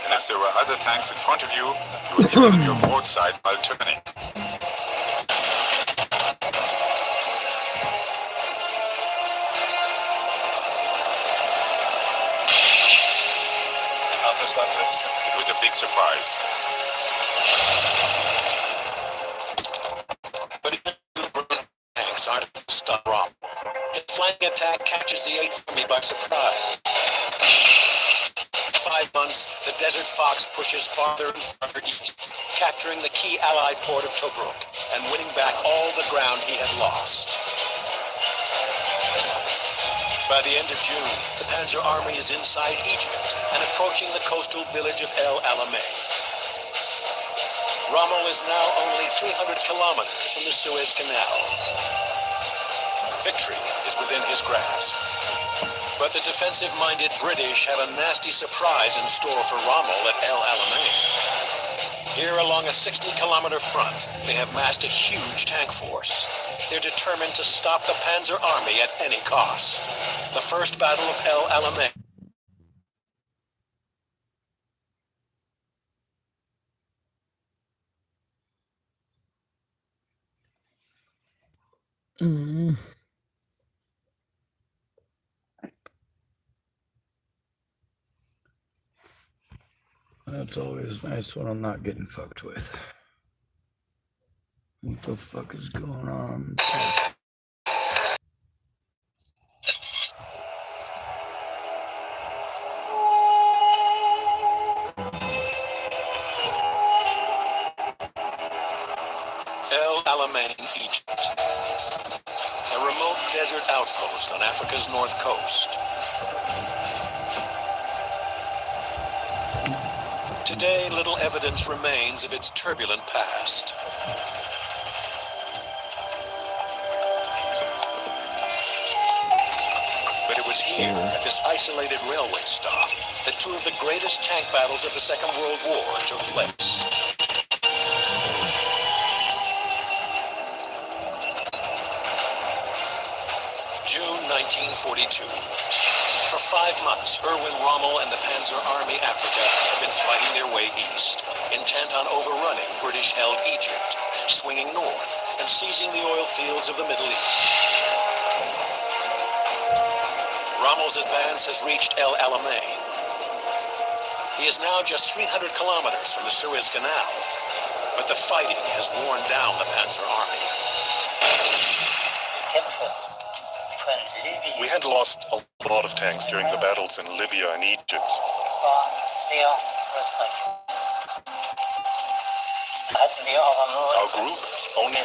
And if there were other tanks in front of you, you would hit them on your broadside while turning. It was a big surprise. But the tanks aren't to stop Rommel. His flanking attack catches the 8th Army by surprise. 5 months, the Desert Fox pushes farther and farther east, capturing the key Allied port of Tobruk and winning back all the ground he had lost. By the end of June, the Panzer Army is inside Egypt and approaching the coastal village of El Alamein. Rommel is now only 300 kilometers from the Suez Canal. Victory is within his grasp. But the defensive-minded British have a nasty surprise in store for Rommel at El Alamein. Here along a 60-kilometer front, they have massed a huge tank force. They're determined to stop the Panzer Army at any cost. The First Battle of El Alamein. That's always nice when I'm not getting fucked with. What the fuck is going on? El Alamein, Egypt. A remote desert outpost on Africa's north coast. Today, little evidence remains of its turbulent past. But it was here, at this isolated railway stop, that 2 of the greatest tank battles of the Second World War took place. June 1942. For 5 months, Erwin Rommel and the Panzer Army Africa have been fighting their way east, intent on overrunning British-held Egypt, swinging north and seizing the oil fields of the Middle East. Rommel's advance has reached El Alamein. He is now just 300 kilometers from the Suez Canal, but the fighting has worn down the Panzer Army. We had lost a lot of tanks during the battles in Libya and Egypt. Our group only...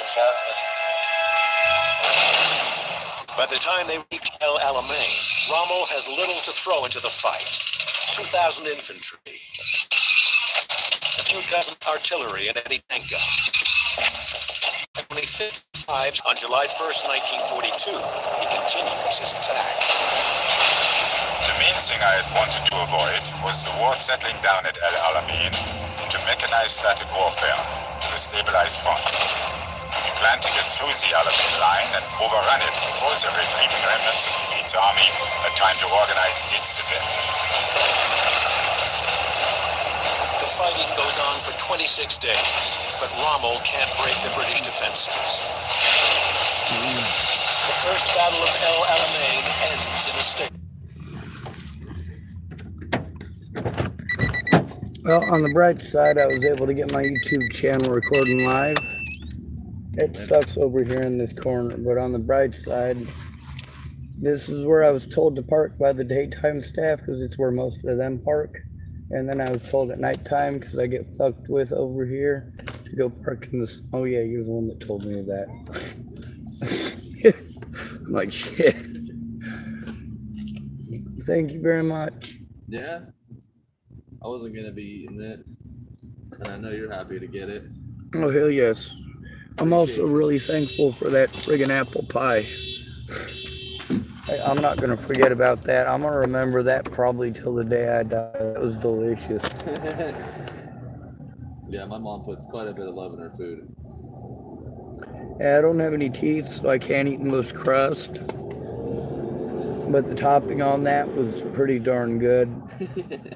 By the time they reach El Alamein, Rommel has little to throw into the fight. 2,000 infantry, a few dozen artillery and anti-tank guns. Only 55 on July 1st, 1942, he continues his attack. The main thing I had wanted to avoid was the war settling down at El Alamein into mechanized static warfare with a stabilized front. We planned to get through the Alamein line and overrun it before the retreating remnants of the Leeds army had time to organize its defense. The fighting goes on for 26 days, but Rommel can't break the British defenses. The First Battle of El Alamein ends in a state. Well, on the bright side, I was able to get my YouTube channel recording live. It sucks over here in this corner, but on the bright side, this is where I was told to park by the daytime staff because it's where most of them park. And then I was told at nighttime because I get fucked with over here to go park in this. Oh, yeah, you're the one that told me that. I'm like, shit. Thank you very much. Yeah. I wasn't gonna be eating it, and I know you're happy to get it. Oh, hell yes. I'm also really thankful for that friggin' apple pie. I'm not gonna forget about that. I'm gonna remember that probably till the day I die. It was delicious. Yeah, my mom puts quite a bit of love in her food. Yeah, I don't have any teeth, so I can't eat most crust. But the topping on that was pretty darn good.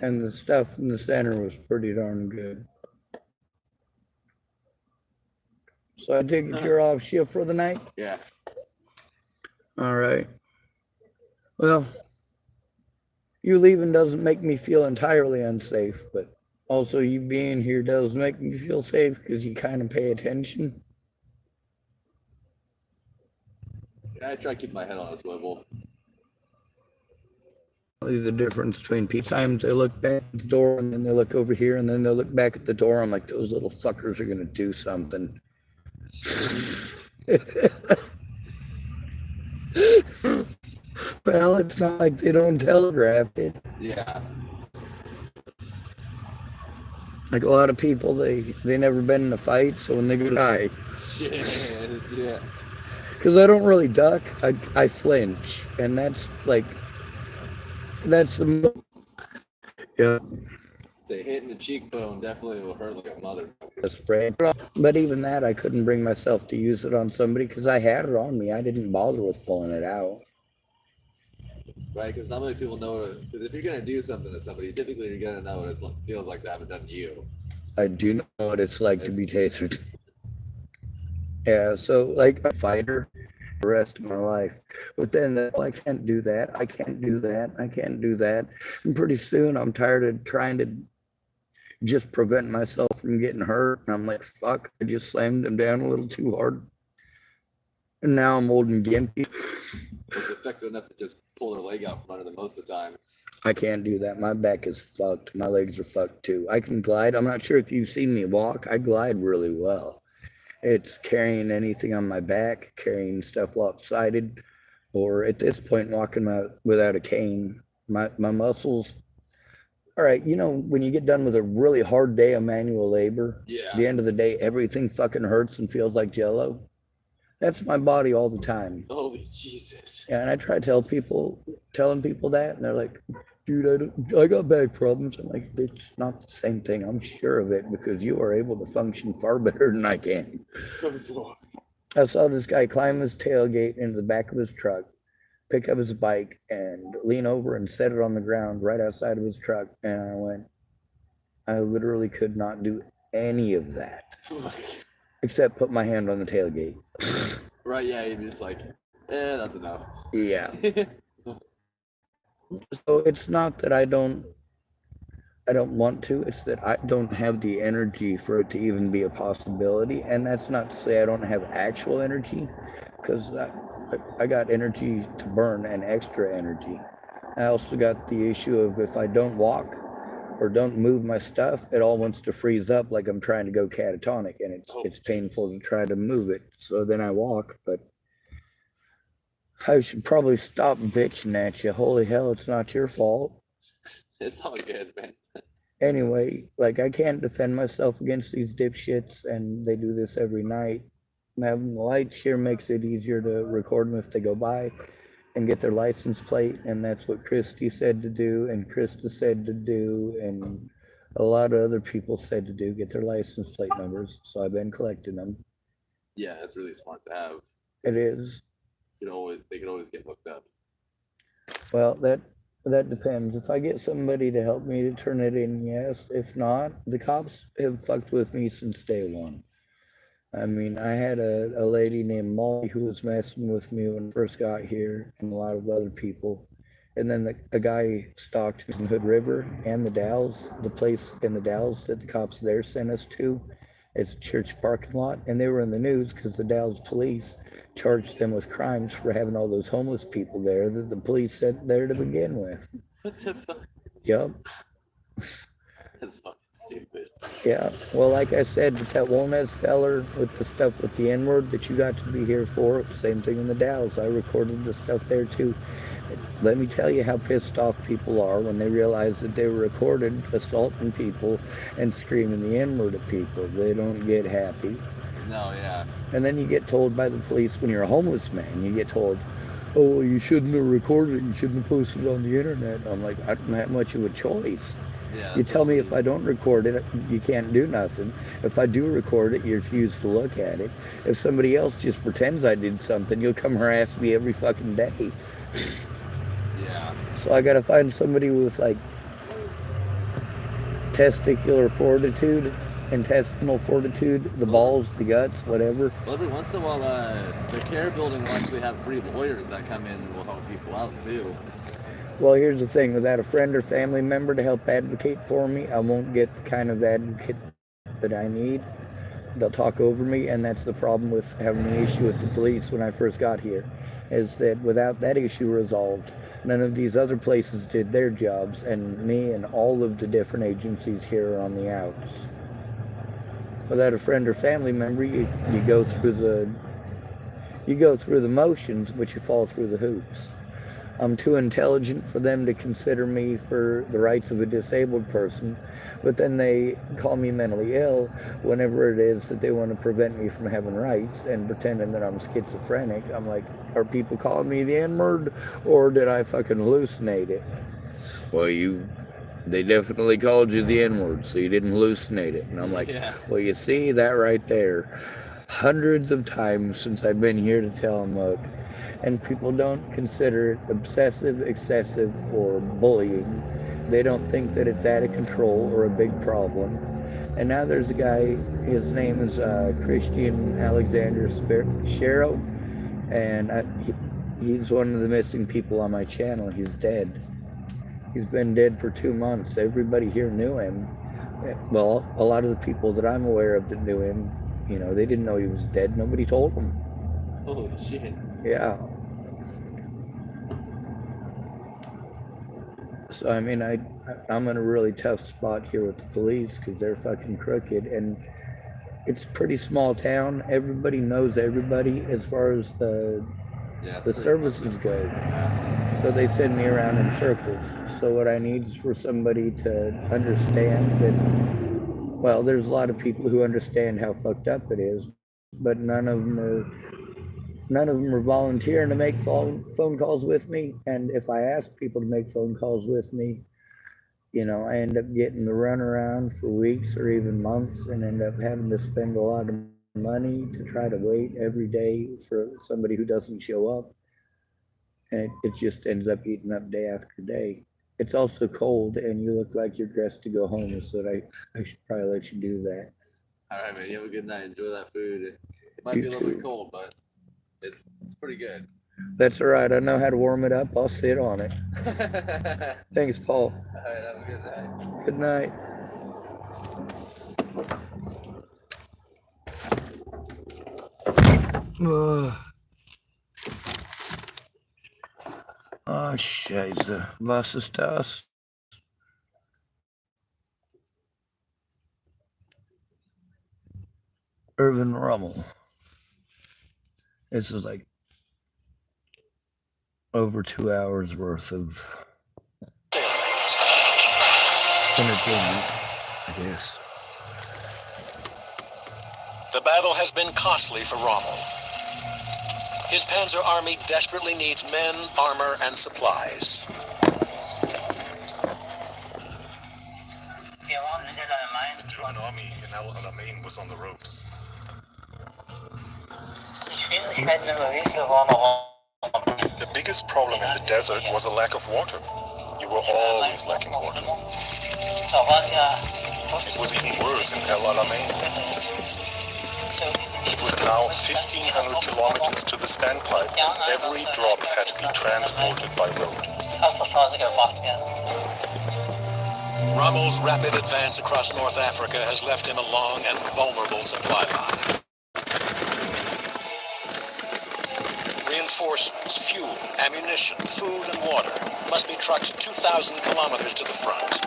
And the stuff in the center was pretty darn good. So I take it you're off shift for the night? Yeah. All right. Well, you leaving doesn't make me feel entirely unsafe, but also you being here does make me feel safe because you kind of pay attention. I try to keep my head on a swivel. The difference between people, times they look back at the door and then they look over here and then they look back at the door. I'm like, those little fuckers are going to do something. Well, it's not like they don't telegraph it. Yeah. Like a lot of people, they never been in a fight, so when they go die. Shit, yeah. Because I don't really duck, I flinch, and that's like, that's the, yeah. Say hitting the cheekbone definitely will hurt like a mother. Spray. But even that, I couldn't bring myself to use it on somebody because I had it on me. I didn't bother with pulling it out. Right, because not many people know, because if you're going to do something to somebody, typically you're going to know what it feels like to have it done to you. I do know what it's like to be tasered. Yeah, so like a fighter the rest of my life. But then I can't do that. I can't do that. I can't do that. And pretty soon I'm tired of trying to just prevent myself from getting hurt. And I'm like, fuck, I just slammed him down a little too hard. And now I'm old and gimpy. It's effective enough to just pull their leg out from under them most of the time. I can't do that. My back is fucked. My legs are fucked too. I can glide. I'm not sure if you've seen me walk. I glide really well. It's carrying anything on my back, carrying stuff lopsided, or at this point, walking without a cane. My muscles. All right, you know, when you get done with a really hard day of manual labor, Yeah. at the end of the day, everything fucking hurts and feels like jello. That's my body all the time. Holy Jesus. Yeah, and I try to telling people that, and they're like, dude, I got back problems. I'm like, it's not the same thing. I'm sure of it because you are able to function far better than I can. I saw this guy climb his tailgate into the back of his truck, pick up his bike, and lean over and set it on the ground right outside of his truck. And I literally could not do any of that except put my hand on the tailgate. Right, yeah, you're just like, that's enough. Yeah. So it's not that I don't want to, it's that I don't have the energy for it to even be a possibility. And that's not to say I don't have actual energy, because I got energy to burn and extra energy. I also got the issue of if I don't walk or don't move my stuff, it all wants to freeze up like I'm trying to go catatonic, and it's painful to try to move it. So then I walk, but I should probably stop bitching at you. Holy hell, it's not your fault. It's all good, man. Anyway, like I can't defend myself against these dipshits, and they do this every night. Having the lights here makes it easier to record them if they go by and get their license plate, and that's what Christy said to do, and Krista said to do, and a lot of other people said to do, get their license plate numbers. So I've been collecting them. Yeah, that's really smart to have. It is. They can always get hooked up. Well, that depends. If I get somebody to help me to turn it in, yes. If not, the cops have fucked with me since day one. I mean, I had a lady named Molly who was messing with me when I first got here, and a lot of other people. And then a guy stalked me in Hood River and the Dalles, the place in the Dalles that the cops there sent us to. It's a church parking lot, and they were in the news because the Dalles police charged them with crimes for having all those homeless people there that the police sent there to begin with. What the fuck? Yep. That's fucking stupid. Yeah. Well, like I said, with that wolnez feller with the stuff with the N-word that you got to be here for, same thing in the Dalles. I recorded the stuff there too. Let me tell you how pissed off people are when they realize that they were recorded assaulting people and screaming the N-word at people. They don't get happy. No, yeah. And then you get told by the police when you're a homeless man, you get told, oh, well, you shouldn't have recorded it, you shouldn't have posted it on the internet. I'm like, I don't have much of a choice. Yeah, you tell me if I don't record it, you can't do nothing. If I do record it, you're refused to look at it. If somebody else just pretends I did something, you'll come harass me every fucking day. Yeah. So I gotta find somebody with like testicular fortitude, intestinal fortitude, the balls, the guts, whatever. Well, every once in a while, the care building will actually have free lawyers that come in and will help people out too. Well, here's the thing. Without a friend or family member to help advocate for me, I won't get the kind of advocate that I need. They'll talk over me, and that's the problem with having the issue with the police when I first got here, is that without that issue resolved, none of these other places did their jobs, and me and all of the different agencies here are on the outs. Without a friend or family member, you go through the motions, but you fall through the hoops. I'm too intelligent for them to consider me for the rights of a disabled person, but then they call me mentally ill whenever it is that they want to prevent me from having rights and pretending that I'm schizophrenic. I'm like, are people calling me the N-word, or did I fucking hallucinate it? Well, they definitely called you the N-word, so you didn't hallucinate it. And I'm like, yeah. Well, you see that right there. Hundreds of times since I've been here to Tillamookkk, and people don't consider it obsessive, excessive, or bullying. They don't think that it's out of control or a big problem. And now there's a guy, his name is Christian Alexander Shero, and he's one of the missing people on my channel. He's dead. He's been dead for 2 months. Everybody here knew him. Well, a lot of the people that I'm aware of that knew him, they didn't know he was dead. Nobody told them. Holy shit. Yeah. So, I mean, I'm in a really tough spot here with the police because they're fucking crooked. And it's a pretty small town. Everybody knows everybody as far as the services go. So they send me around in circles. So what I need is for somebody to understand that, well, there's a lot of people who understand how fucked up it is, but none of them are volunteering to make phone calls with me. And if I ask people to make phone calls with me, I end up getting the runaround for weeks or even months, and end up having to spend a lot of money to try to wait every day for somebody who doesn't show up. And it just ends up eating up day after day. It's also cold, and you look like you're dressed to go home, so I should probably let you do that. All right, man. You have a good night. Enjoy that food. It might be a little bit cold, but it's pretty good. That's all right. I know how to warm it up. I'll sit on it. Thanks, Paul. All right, have a good night. Good night. Oh, Scheiße. Was ist das? Irvin Rummel. This is like over 2 hours worth of entertainment, I guess. The battle has been costly for Rommel. His Panzer Army desperately needs men, armor, and supplies. The German army in Al Alamein was on the ropes. The biggest problem in the desert was a lack of water. You were always lacking water. It was even worse in El Alamein. It was now 1,500 kilometers to the standpipe. Every drop had to be transported by road. Rommel's rapid advance across North Africa has left him a long and vulnerable supply line. Reinforcements, fuel, ammunition, food, and water must be trucked 2,000 kilometers to the front.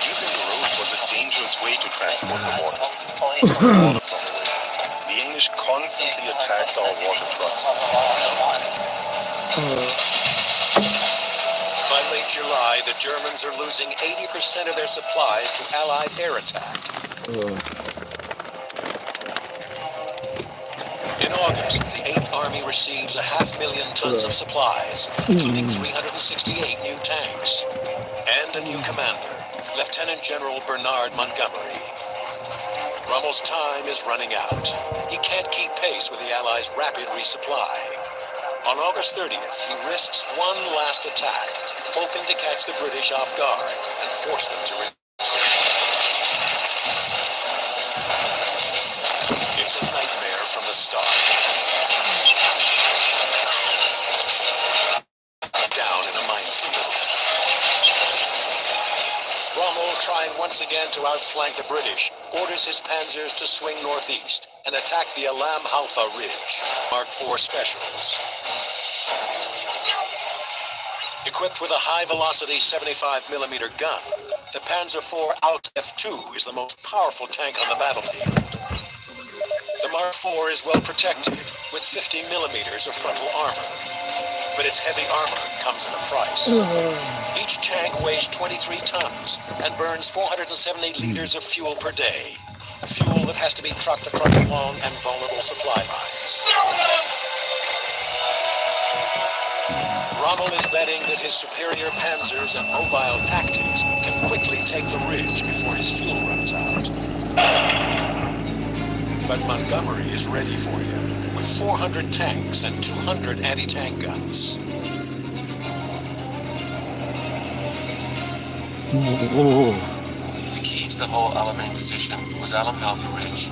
Using the road was a dangerous way to transport the water. The English constantly attacked our water trucks. By late July, the Germans are losing 80% of their supplies to Allied air attack. In August, the 8th Army receives 500,000 tons of supplies, including 368 new tanks, and a new commander, Lieutenant General Bernard Montgomery. Rommel's time is running out. He can't keep pace with the Allies' rapid resupply. On August 30th, he risks one last attack, hoping to catch the British off guard and force them to retreat. It's a nightmare from the start. Down in a minefield. Rommel, trying once again to outflank the British, orders his panzers to swing northeast and attack the Alam Halfa Ridge, Mark IV Specials. Equipped with a high-velocity 75mm gun, the Panzer IV Alt F2 is the most powerful tank on the battlefield. The Mark IV is well protected, with 50mm of frontal armor. But its heavy armor comes at a price. Each tank weighs 23 tons and burns 470 liters of fuel per day. Fuel that has to be trucked across long and vulnerable supply lines. Rommel is betting that his superior panzers and mobile tactics can quickly take the ridge before his fuel runs out. But Montgomery is ready for him, with 400 tanks and 200 anti-tank guns. The key to the whole Alamein position was Alam Halfa Ridge.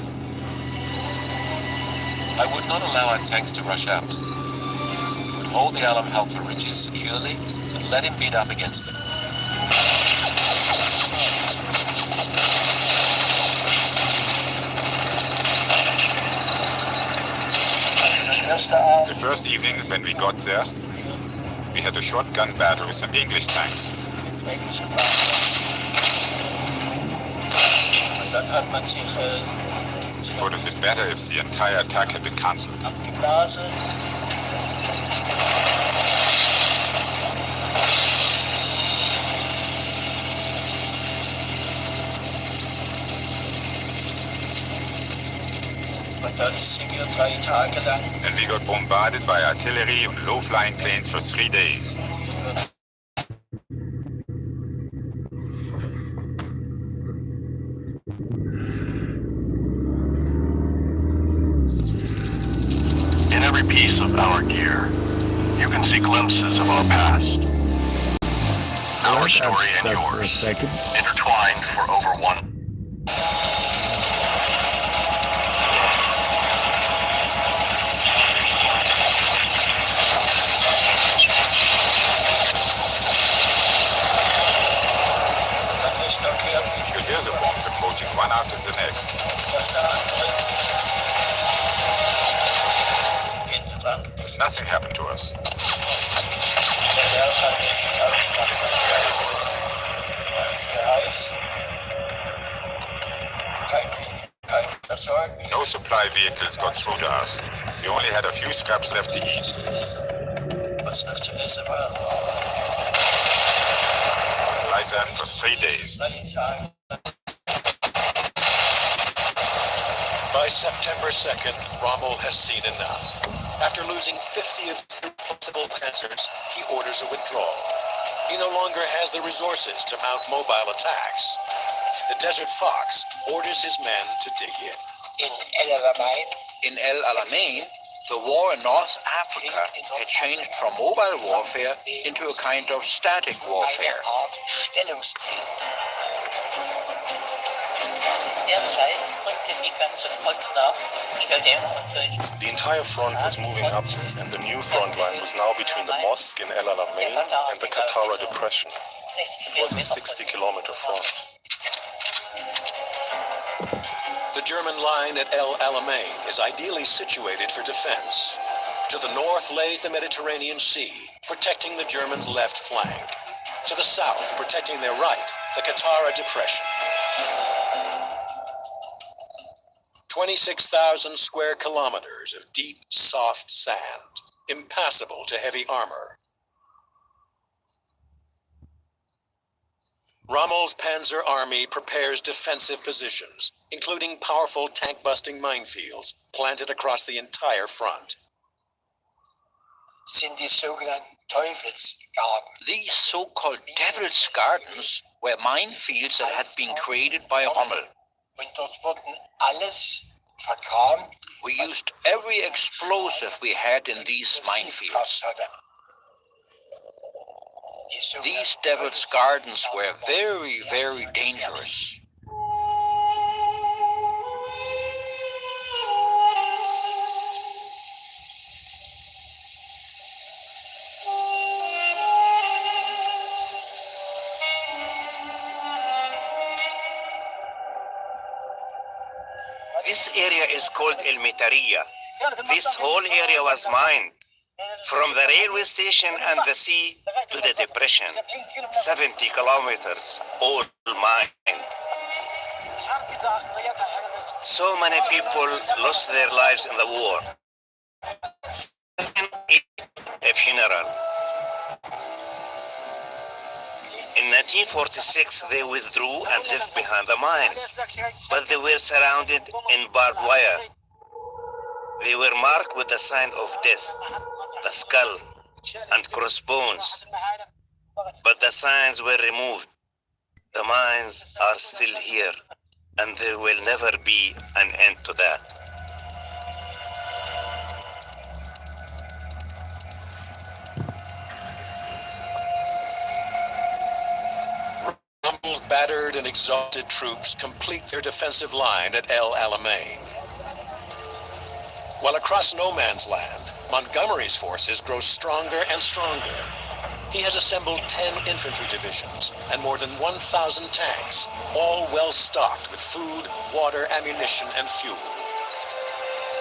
I would not allow our tanks to rush out. We would hold the Alam Halfa Ridges securely and let him beat up against them. The first evening when we got there, we had a shotgun battle with some English tanks. It would have been better if the entire attack had been cancelled. And we got bombarded by artillery and low-flying planes for 3 days. In every piece of our gear, you can see glimpses of our past. Our story and yours, intertwined for over one. You hear the bombs approaching one after the next. Nothing happened to us. No supply vehicles got through to us. We only had a few scraps left to eat. It's like that for 3 days. By September 2nd, Rommel has seen enough. After losing 50 of his principal panzers, he orders a withdrawal. He no longer has the resources to mount mobile attacks. The Desert Fox orders his men to dig in. In El Alamein, the war in North Africa had changed from mobile warfare into a kind of static warfare. The entire front was moving up, and the new front line was now between the mosque in El Alamein and the Qattara Depression. It was a 60-kilometer front. The German line at El Alamein is ideally situated for defense. To the north lays the Mediterranean Sea, protecting the Germans' left flank. To the south, protecting their right, the Qattara Depression. 26,000 square kilometers of deep, soft sand, impassable to heavy armor. Rommel's Panzer Army prepares defensive positions, including powerful tank-busting minefields planted across the entire front. These so-called Devil's Gardens were minefields that had been created by Rommel. We used every explosive we had in these minefields. These Devil's Gardens were very, very dangerous. This area is called El Mitariya. This whole area was mined. From the railway station and the sea to the depression. 70 kilometers, all mined. So many people lost their lives in the war. A funeral. In 1946, they withdrew and left behind the mines, but they were surrounded in barbed wire. They were marked with the sign of death, the skull and crossbones, but the signs were removed. The mines are still here, and there will never be an end to that. Rommel's battered and exhausted troops complete their defensive line at El Alamein. While across no man's land, Montgomery's forces grow stronger and stronger. He has assembled 10 infantry divisions and more than 1,000 tanks, all well stocked with food, water, ammunition, and fuel.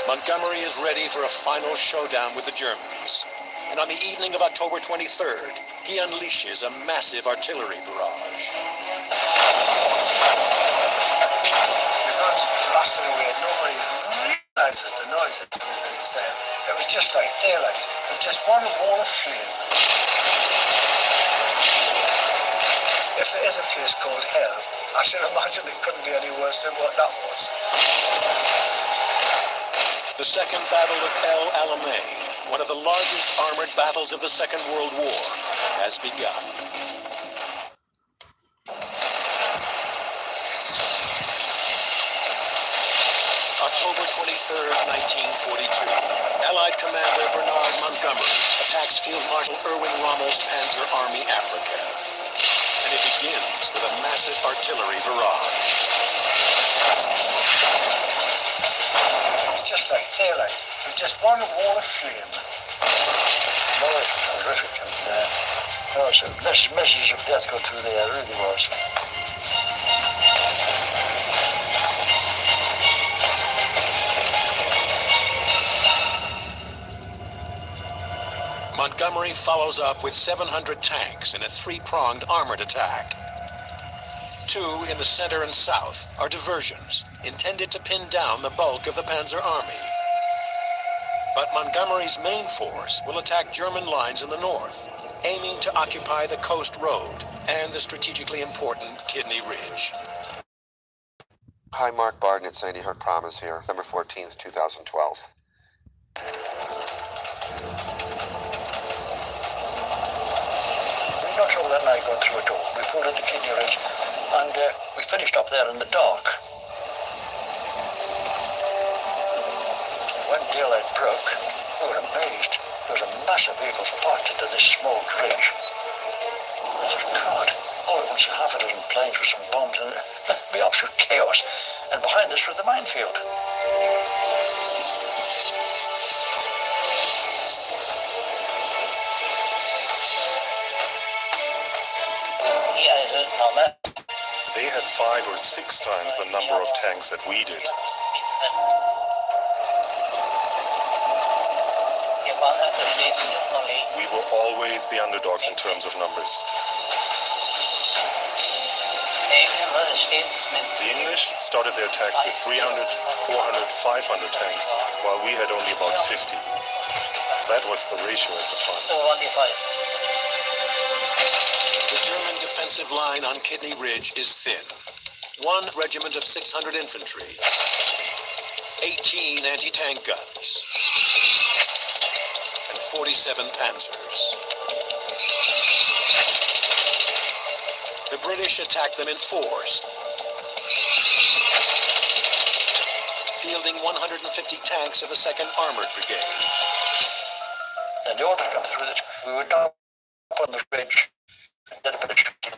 Montgomery is ready for a final showdown with the Germans, and on the evening of October 23rd, he unleashes a massive artillery barrage. The guns blasted away, nobody realized the noise that was there. It was just like daylight. It was just one wall of flame. If there is a place called hell, I should imagine it couldn't be any worse than what that was. The Second Battle of El Alamein, one of the largest armored battles of the Second World War, has begun. October 23rd, 1942. Allied Commander Bernard Montgomery attacks Field Marshal Erwin Rommel's Panzer Army Africa. And it begins with a massive artillery barrage. It's just like daylight. It was just one wall of flame. Lord, horrific. And there was a message of death go through there, it really was. Montgomery follows up with 700 tanks in a three-pronged armored attack. 2 in the center and south are diversions intended to pin down the bulk of the Panzer Army. But Montgomery's main force will attack German lines in the north, aiming to occupy the Coast Road and the strategically important Kidney Ridge. Hi, Mark Barton at Sandy Hook Promise here, December 14th, 2012. We got trouble that night going through a door. We pulled into Kidney Ridge and we finished up there in the dark. When daylight broke, we were amazed. There was a mass of vehicles parked into this small ridge. I said, God, all at once half a dozen planes with some bombs in it. It'd be absolute chaos. And behind us was the minefield. They had 5 or 6 times the number of tanks that we did. We were always the underdogs in terms of numbers. The English started their attacks with 300, 400, 500 tanks, while we had only about 50. That was the ratio at the time. The German defensive line on Kidney Ridge is thin. 1 regiment of 600 infantry, 18 anti-tank guns, and 47 panzers. The British attacked them in force, fielding 150 tanks of the 2nd Armored Brigade. And the order comes through that we were down on the ridge and did a bit of shooting.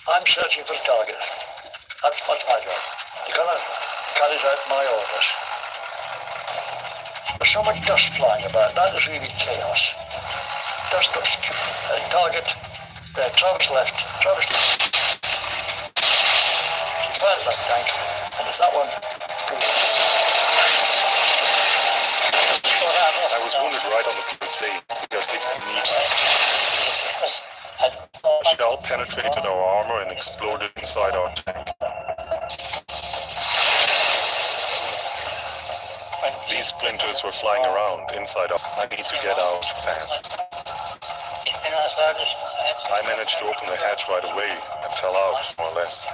I'm searching for a target. That's my job. You're gonna carry out my orders. There's so much dust flying about. That is really chaos. Dust. Target. There. Travis left. Travis left. Fired that tank. And it's that one. I was wounded right on the first day. Got hit in the knee. A shell penetrated our armor and exploded inside our tank. These splinters were flying around inside us. I need to get out fast. I managed to open the hatch right away and fell out, more or less.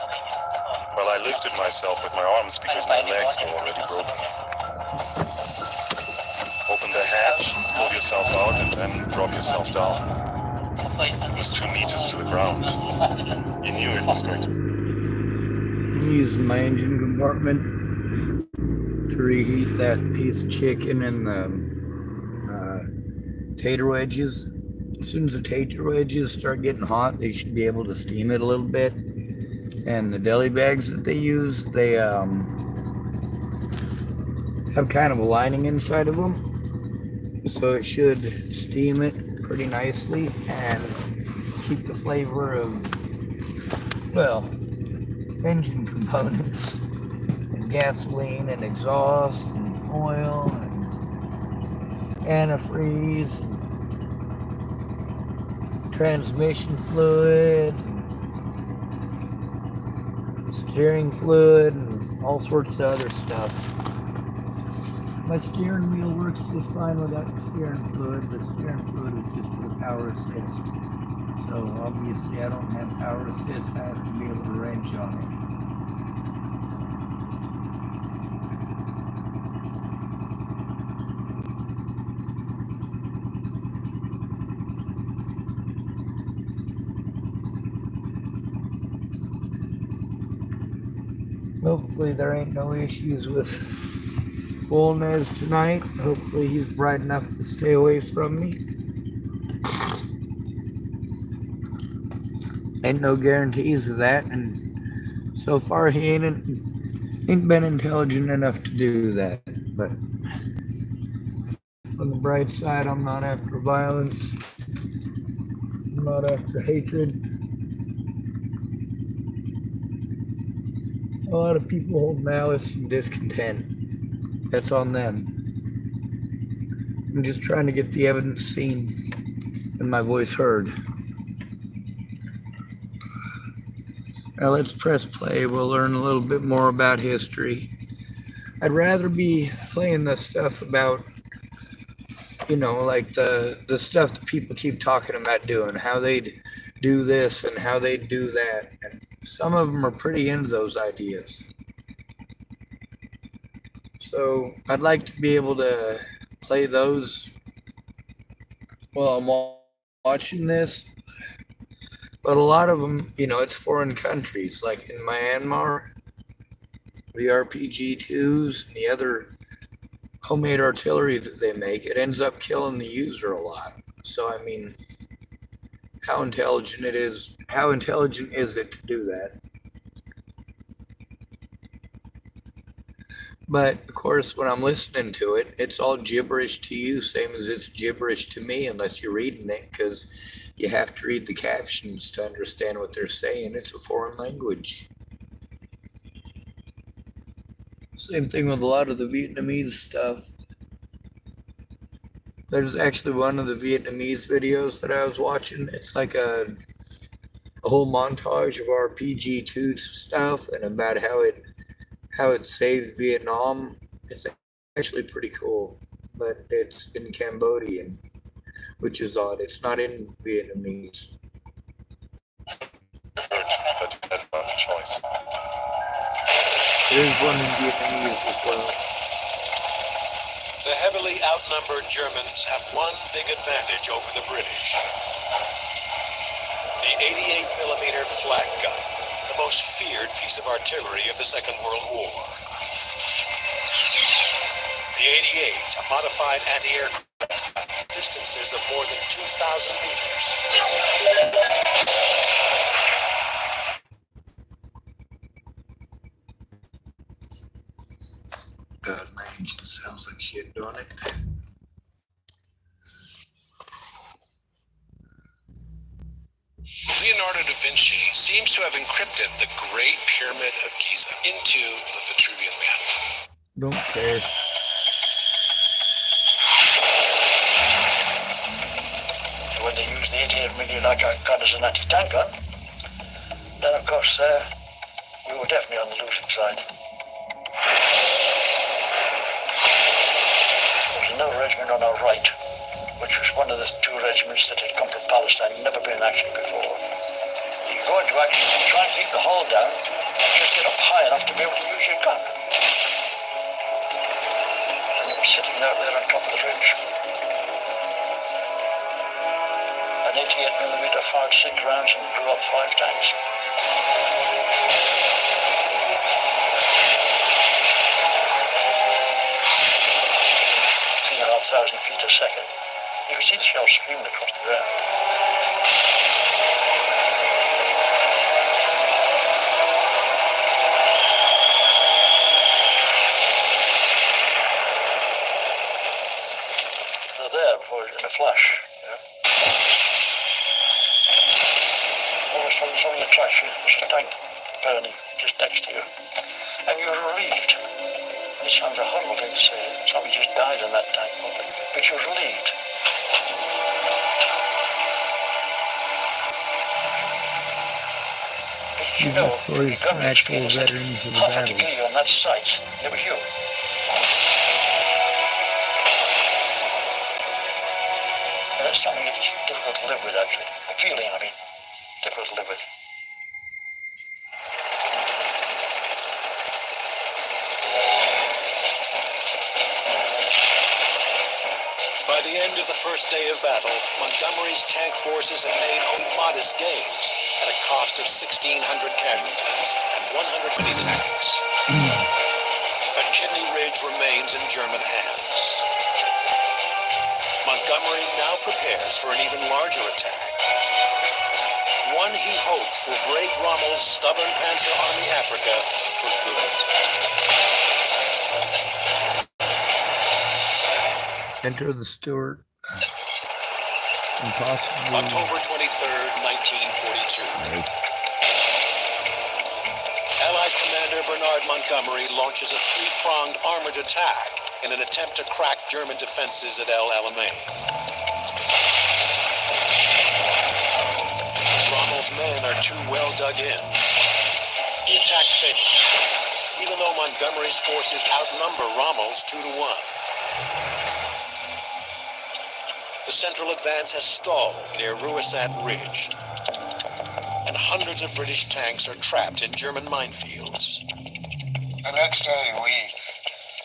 Well, I lifted myself with my arms because my legs were already broken. Open the hatch, pull yourself out, and then drop yourself down. It was 2 meters to the ground. You knew it was going to. I'm using my engine compartment to reheat that piece of chicken and the tater wedges. As soon as the tater wedges start getting hot, they should be able to steam it a little bit. And the deli bags that they use, they have kind of a lining inside of them, so it should steam it pretty nicely and keep the flavor of, well, engine components and gasoline and exhaust and oil and antifreeze, transmission fluid, steering fluid, and all sorts of other stuff. My steering wheel works just fine without the steering fluid. The steering fluid is just for the power assist. So obviously I don't have power assist. I have to be able to wrench on it. Hopefully there ain't no issues with wolnez tonight. Hopefully he's bright enough to stay away from me. Ain't no guarantees of that, and so far he ain't been intelligent enough to do that. But on the bright side, I'm not after violence. I'm not after hatred. A lot of people hold malice and discontent. That's on them. I'm just trying to get the evidence seen and my voice heard. Now let's press play. We'll learn a little bit more about history. I'd rather be playing the stuff about, you know, like the stuff that people keep talking about doing, how they'd do this and how they'd do that. And some of them are pretty into those ideas. So I'd like to be able to play those while I'm watching this. But a lot of them, you know, it's foreign countries. Like in Myanmar, the RPG-2s and the other homemade artillery that they make, it ends up killing the user a lot. So, I mean, how intelligent it is. How intelligent is it to do that? But of course, when I'm listening to it, it's all gibberish to you, same as it's gibberish to me, unless you're reading it, because you have to read the captions to understand what they're saying. It's a foreign language. Same thing with a lot of the Vietnamese stuff. There's actually one of the Vietnamese videos that I was watching. It's like a whole montage of our PG-2 stuff and about how it saved Vietnam. It's actually pretty cool, but it's in Cambodian, which is odd. It's not in Vietnamese. Choice. There's one in Vietnamese as well. The heavily outnumbered Germans have one big advantage over the British. The 88mm flak gun, the most feared piece of artillery of the Second World War. The 88, a modified anti-aircraft, distances of more than 2,000 meters. God, man, it sounds like shit, don't it? Leonardo da Vinci seems to have encrypted the Great Pyramid of Giza into the Vitruvian Man. Don't care. When they used the 88mm gun as an anti-tank gun, then of course we were definitely on the losing side. There was another regiment on our right, which was one of the two regiments that had come from Palestine, never been in action before. You go into action and try and keep the hull down, just get up high enough to be able to use your gun. And they were sitting out there on top of the ridge. An 88mm fired 6 rounds and blew up 5 tanks. 3,500 feet a second. You can see the shells screaming across the ground. They're there before in a flash. All of a sudden, something attracts you. There's a tank burning just next to you, and you're relieved. It sounds a horrible thing to say. Somebody just died in that tank, but you're relieved. But you know, stories from actual veterans of the half a battle. degree on that site, it was you. And that's something that is difficult to live with, actually. A feeling, I mean, difficult to live with. By the end of the first day of battle, Montgomery's tank forces had made only modest gains at a cost of 1,600 casualties and 120 tanks. But Kidney Ridge remains in German hands. Montgomery now prepares for an even larger attack. One he hopes will break Rommel's stubborn Panzer Army Africa for good. Enter the Stuart. Impossible. October 23rd, 1942. Allied Commander Bernard Montgomery launches a 3-pronged armored attack in an attempt to crack German defenses at El Alamein. Rommel's men are too well dug in. The attack fails, even though Montgomery's forces outnumber Rommel's 2-1. The central advance has stalled near Ruisat Ridge, and hundreds of British tanks are trapped in German minefields. The next day we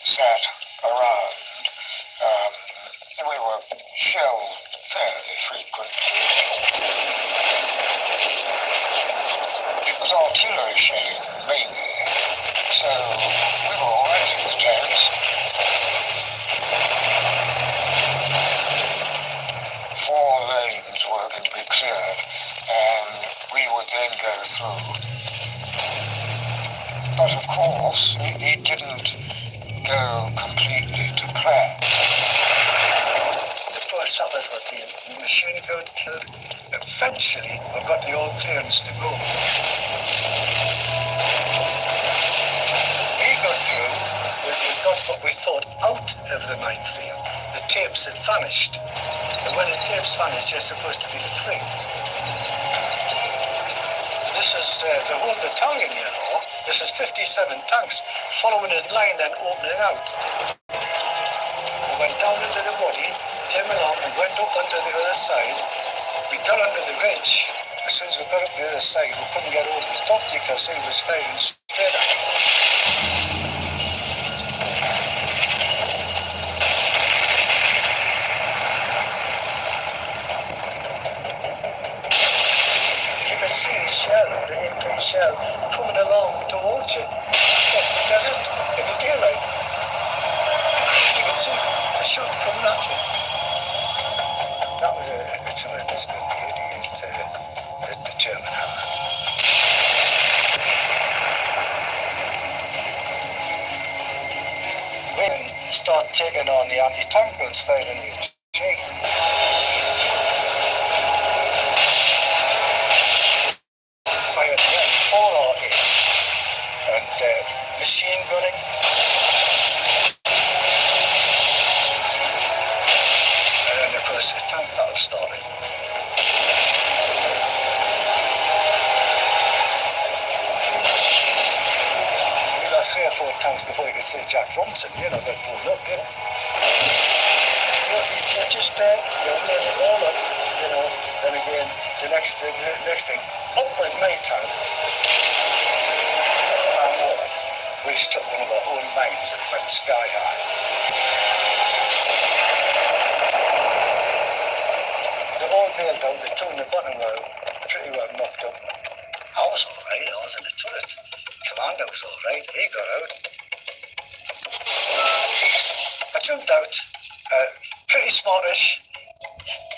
sat around. We were shelled fairly frequently. It was artillery shelling, mainly, so we were all right in the tanks. 4 lanes were going to be cleared it didn't go completely to plan. The poor suckers were being machine gun killed. Eventually, we got the all clearance to go. We got through, we got what we thought out of the minefield. The tapes had vanished. And when the tapes vanish, you're supposed to be free. This is the whole battalion, you know. This is 57 tanks following in line and opening out. We went down into the body, came along and went up onto the other side. We got onto the ridge. As soon as we got up the other side, we couldn't get over the top because he was firing straight at us. You could see his shell, the AK shell, coming along towards you. Across the desert in the daylight. You could see the shot coming at you. That was a tremendous gun, the German had. We start taking on the anti-tank guns, firing the HG. Fired all our hits. And machine gunning. And of course the tank battle started. We lost 3 or 4 tanks before you could say Jack Robinson, you know, got pulled up, you know. You're just there, you're laying it all up, you know. Then again, the next thing, up went my tank. And what? We struck one of our own mines and went sky high. They're all bailed out, the two in the bottom were pretty well knocked up. I was alright, I was in the turret. Commander was alright, he got out. I jumped out, pretty smartish.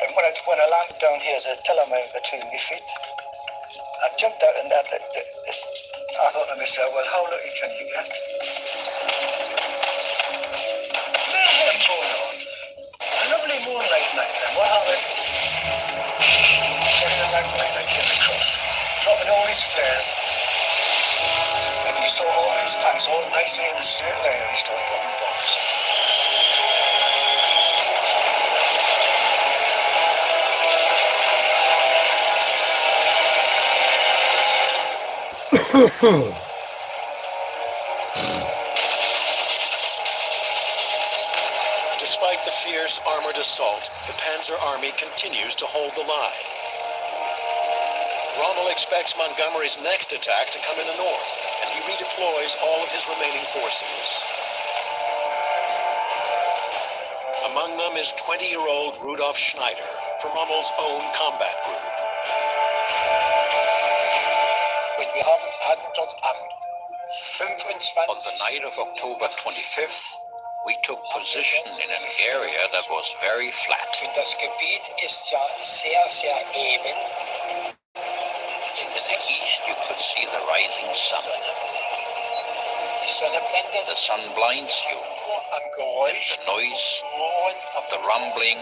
And when I landed down here, there's a Tillamookkk between my feet. I jumped out and I thought to myself, well, how lucky can you get? Mayhem going on. A lovely moonlight night then. What happened? Getting a light I came across, dropping all these flares. And he saw all these tanks all nicely in a straight line and he started dropping bombs. Despite the fierce armored assault, the Panzer Army continues to hold the line. Rommel expects Montgomery's next attack to come in the north, and he redeploys all of his remaining forces. Among them is 20-year-old Rudolf Schneider from Rommel's own combat group. On the night of October 25th, we took position in an area that was very flat. Das Gebiet ist ja sehr, sehr eben. In the east, you could see the rising sun. The sun blinds you. The noise, the rumbling,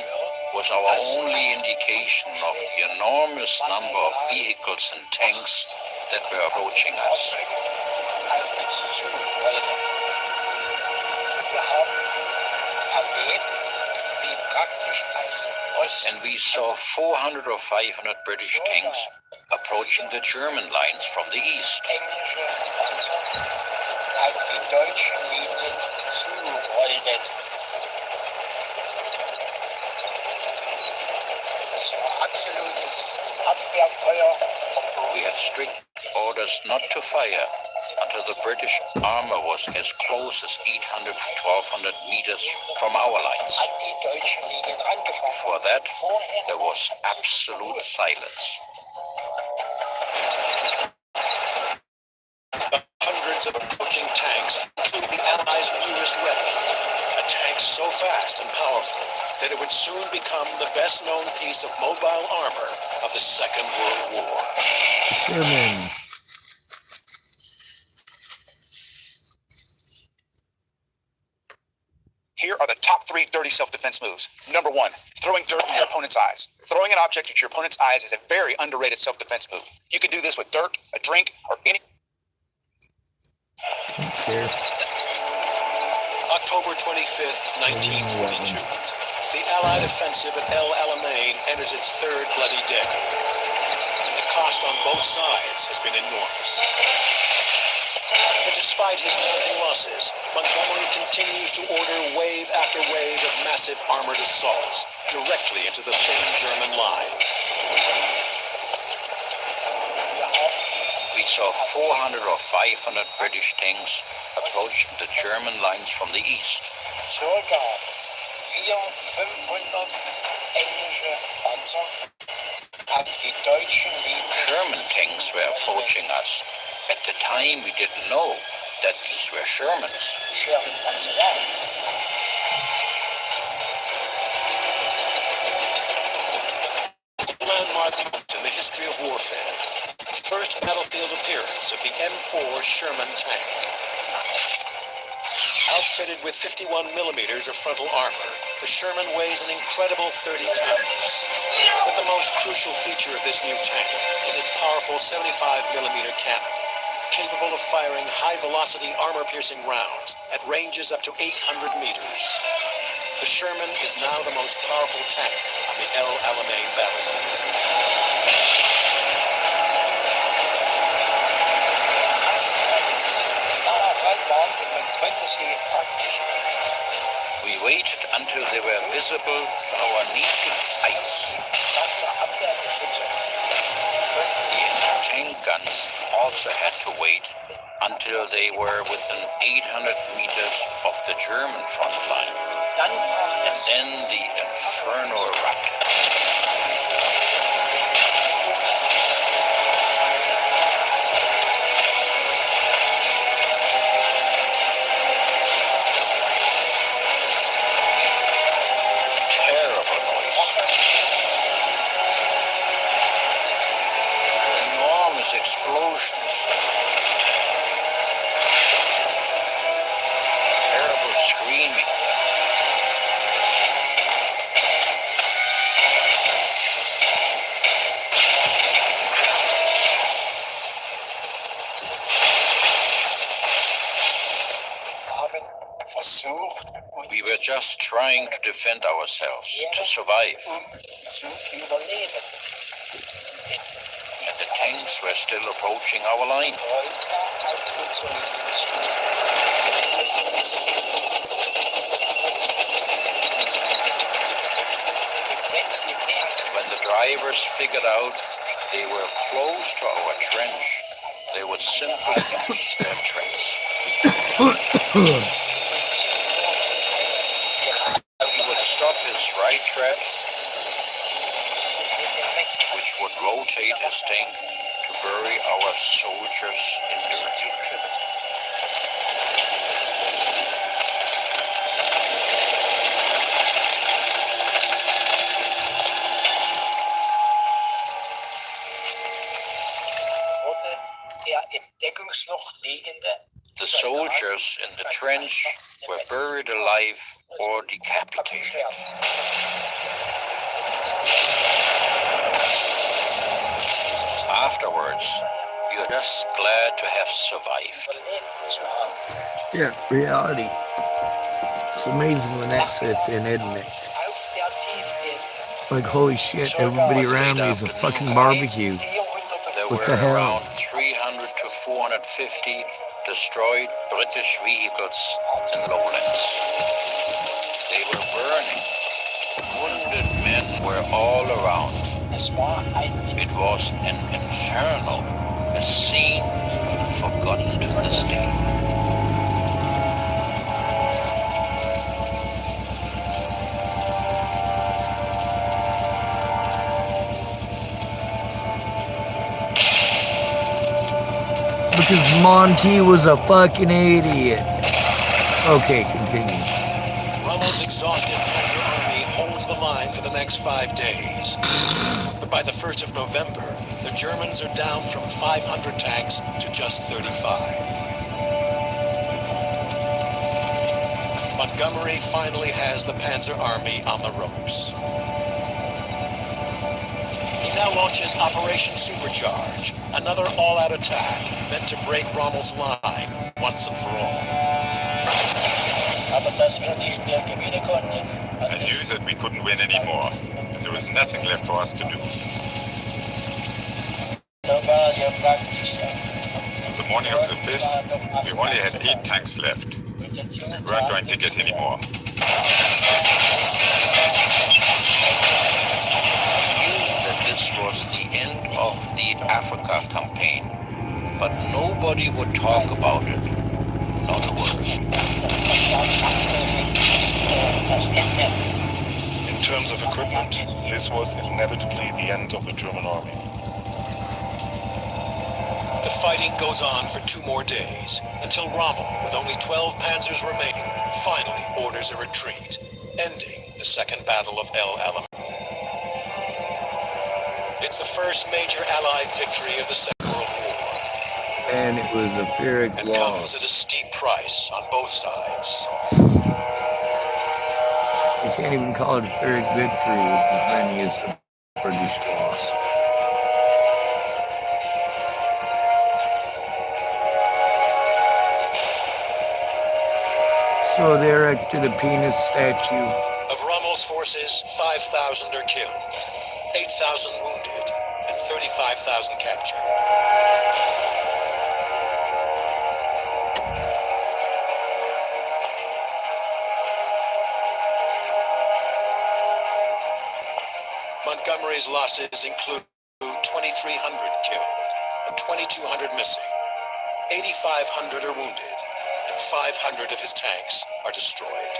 was our only indication of the enormous number of vehicles and tanks that were approaching us. And we saw 400 or 500 British tanks approaching the German lines from the east. We had strict orders not to fire until the British armor was as close as 800 to 1200 meters from our lines. Before that, there was absolute silence. Hundreds of approaching tanks include the Allies' newest weapon, a tank so fast and powerful that it would soon become the best-known piece of mobile armor of the Second World War. German. Here are the top 3 dirty self-defense moves. Number 1, throwing dirt in your opponent's eyes. Throwing an object at your opponent's eyes is a very underrated self-defense move. You can do this with dirt, a drink, or any... October 25th, 1942. The Allied offensive at El Alamein enters its 3rd bloody day. And the cost on both sides has been enormous. But despite his mounting losses, Montgomery continues to order wave after wave of massive armored assaults directly into the thin German line. We saw 400 or 500 British tanks approaching the German lines from the east. Circa 400-500 englische Panzer auf die deutschen Linien. German tanks were approaching us. At the time, we didn't know that these were Shermans. Sherman Panzer. Landmark moment in the history of warfare. The first battlefield appearance of the M4 Sherman tank. Outfitted with 51 millimeters of frontal armor, the Sherman weighs an incredible 30 tons. But the most crucial feature of this new tank is its powerful 75 millimeter cannon, capable of firing high-velocity armor-piercing rounds at ranges up to 800 meters. The Sherman is now the most powerful tank on the El Alamein battlefield. We waited until they were visible to our naked eyes. The anti-tank guns also had to wait until they were within 800 meters of the German front line. And then the inferno erupted. Explosions. Terrible screaming. We were just trying to defend ourselves, to survive. The tanks were still approaching our line. When the drivers figured out they were close to our trench, they would simply use their tracks. He would stop his right trap, which would rotate his tank to bury our soldiers in dirt. The soldiers in the trench were buried alive or decapitated. Afterwards, you're just glad to have survived. Yeah, reality. It's amazing when that sets in, isn't it? Like, holy shit, everybody around me is a fucking barbecue. What the hell? Around 300 to 450 destroyed British vehicles in Lowlands. They were burning. Wounded men were all around. It was an inferno, a scene forgotten to this day. Because Monty was a fucking idiot. Okay, continue. Rommel's exhausted Panzer Army holds the line for the next 5 days. But by the 1st of November, the Germans are down from 500 tanks to just 35. Montgomery finally has the Panzer Army on the ropes. He now launches Operation Supercharge, another all-out attack meant to break Rommel's line once and for all. I knew that we couldn't win anymore, and there was nothing left for us to do. On the morning of the 5th, we only had 8 tanks left. We weren't going to get any more. That this was the end of the Africa campaign, but nobody would talk about it. Not a word. In terms of equipment, this was inevitably the end of the German army. The fighting goes on for 2 more days, until Rommel, with only 12 panzers remaining, finally orders a retreat, ending the Second Battle of El Alamein. It's the first major Allied victory of the Second World War. And it was a Pyrrhic and loss. Comes at a steep price on both sides. You can't even call it a Pyrrhic victory with as many as the British lost. So they erected a penis statue. Of Rommel's forces, 5,000 are killed, 8,000 wounded, and 35,000 captured. Montgomery's losses include 2,300 killed, and 2,200 missing. 8,500 are wounded, and 500 of his tanks are destroyed.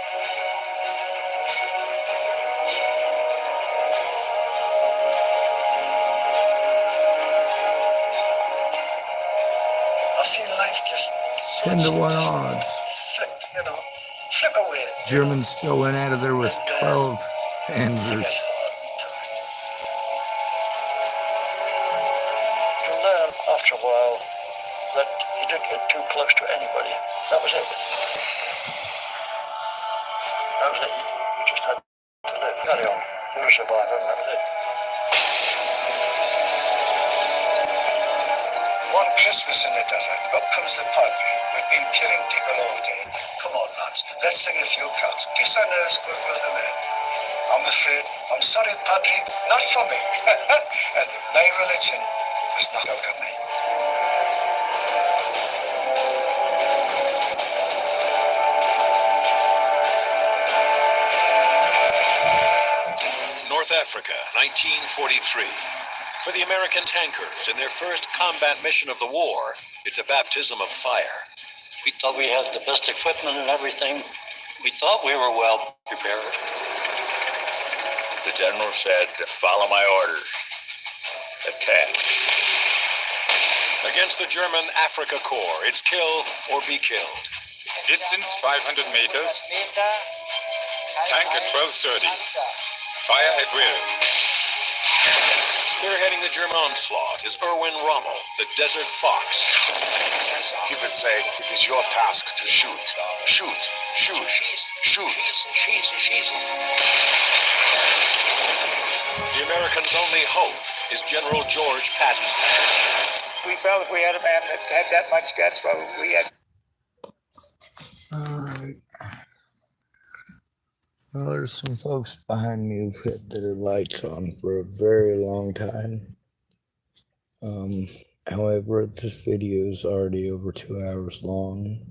I've seen life just 10 to 1 odds. Flip away. Germans still went out of there with 12 panzers. You learn after a while that you didn't get too close to anybody. That was it. That was it. You just had to live. Carry on. You're a survivor, and that was it. One Christmas in the desert, up comes the Padre. We've been killing people all day. Come on, lads, let's sing a few carols. Peace on earth, goodwill to men. I'm afraid, I'm sorry, Padre, not for me. And my religion was knocked out of me. North Africa, 1943. For the American tankers, in their first combat mission of the war, it's a baptism of fire. We thought we had the best equipment and everything. We thought we were well prepared. The general said, follow my orders. Attack. Against the German Africa Corps, it's kill or be killed. Distance 500 meters. Tank at 1230. Fire at will. Spearheading the German onslaught is Erwin Rommel, the Desert Fox. He would say, it is your task to shoot. Shoot, shoot, shoot. The Americans' only hope is General George Patton. We felt if we had a man that had that much guts, well, we had. Alright. Well, there's some folks behind me who've had their lights on for a very long time. However, this video is already over 2 hours long.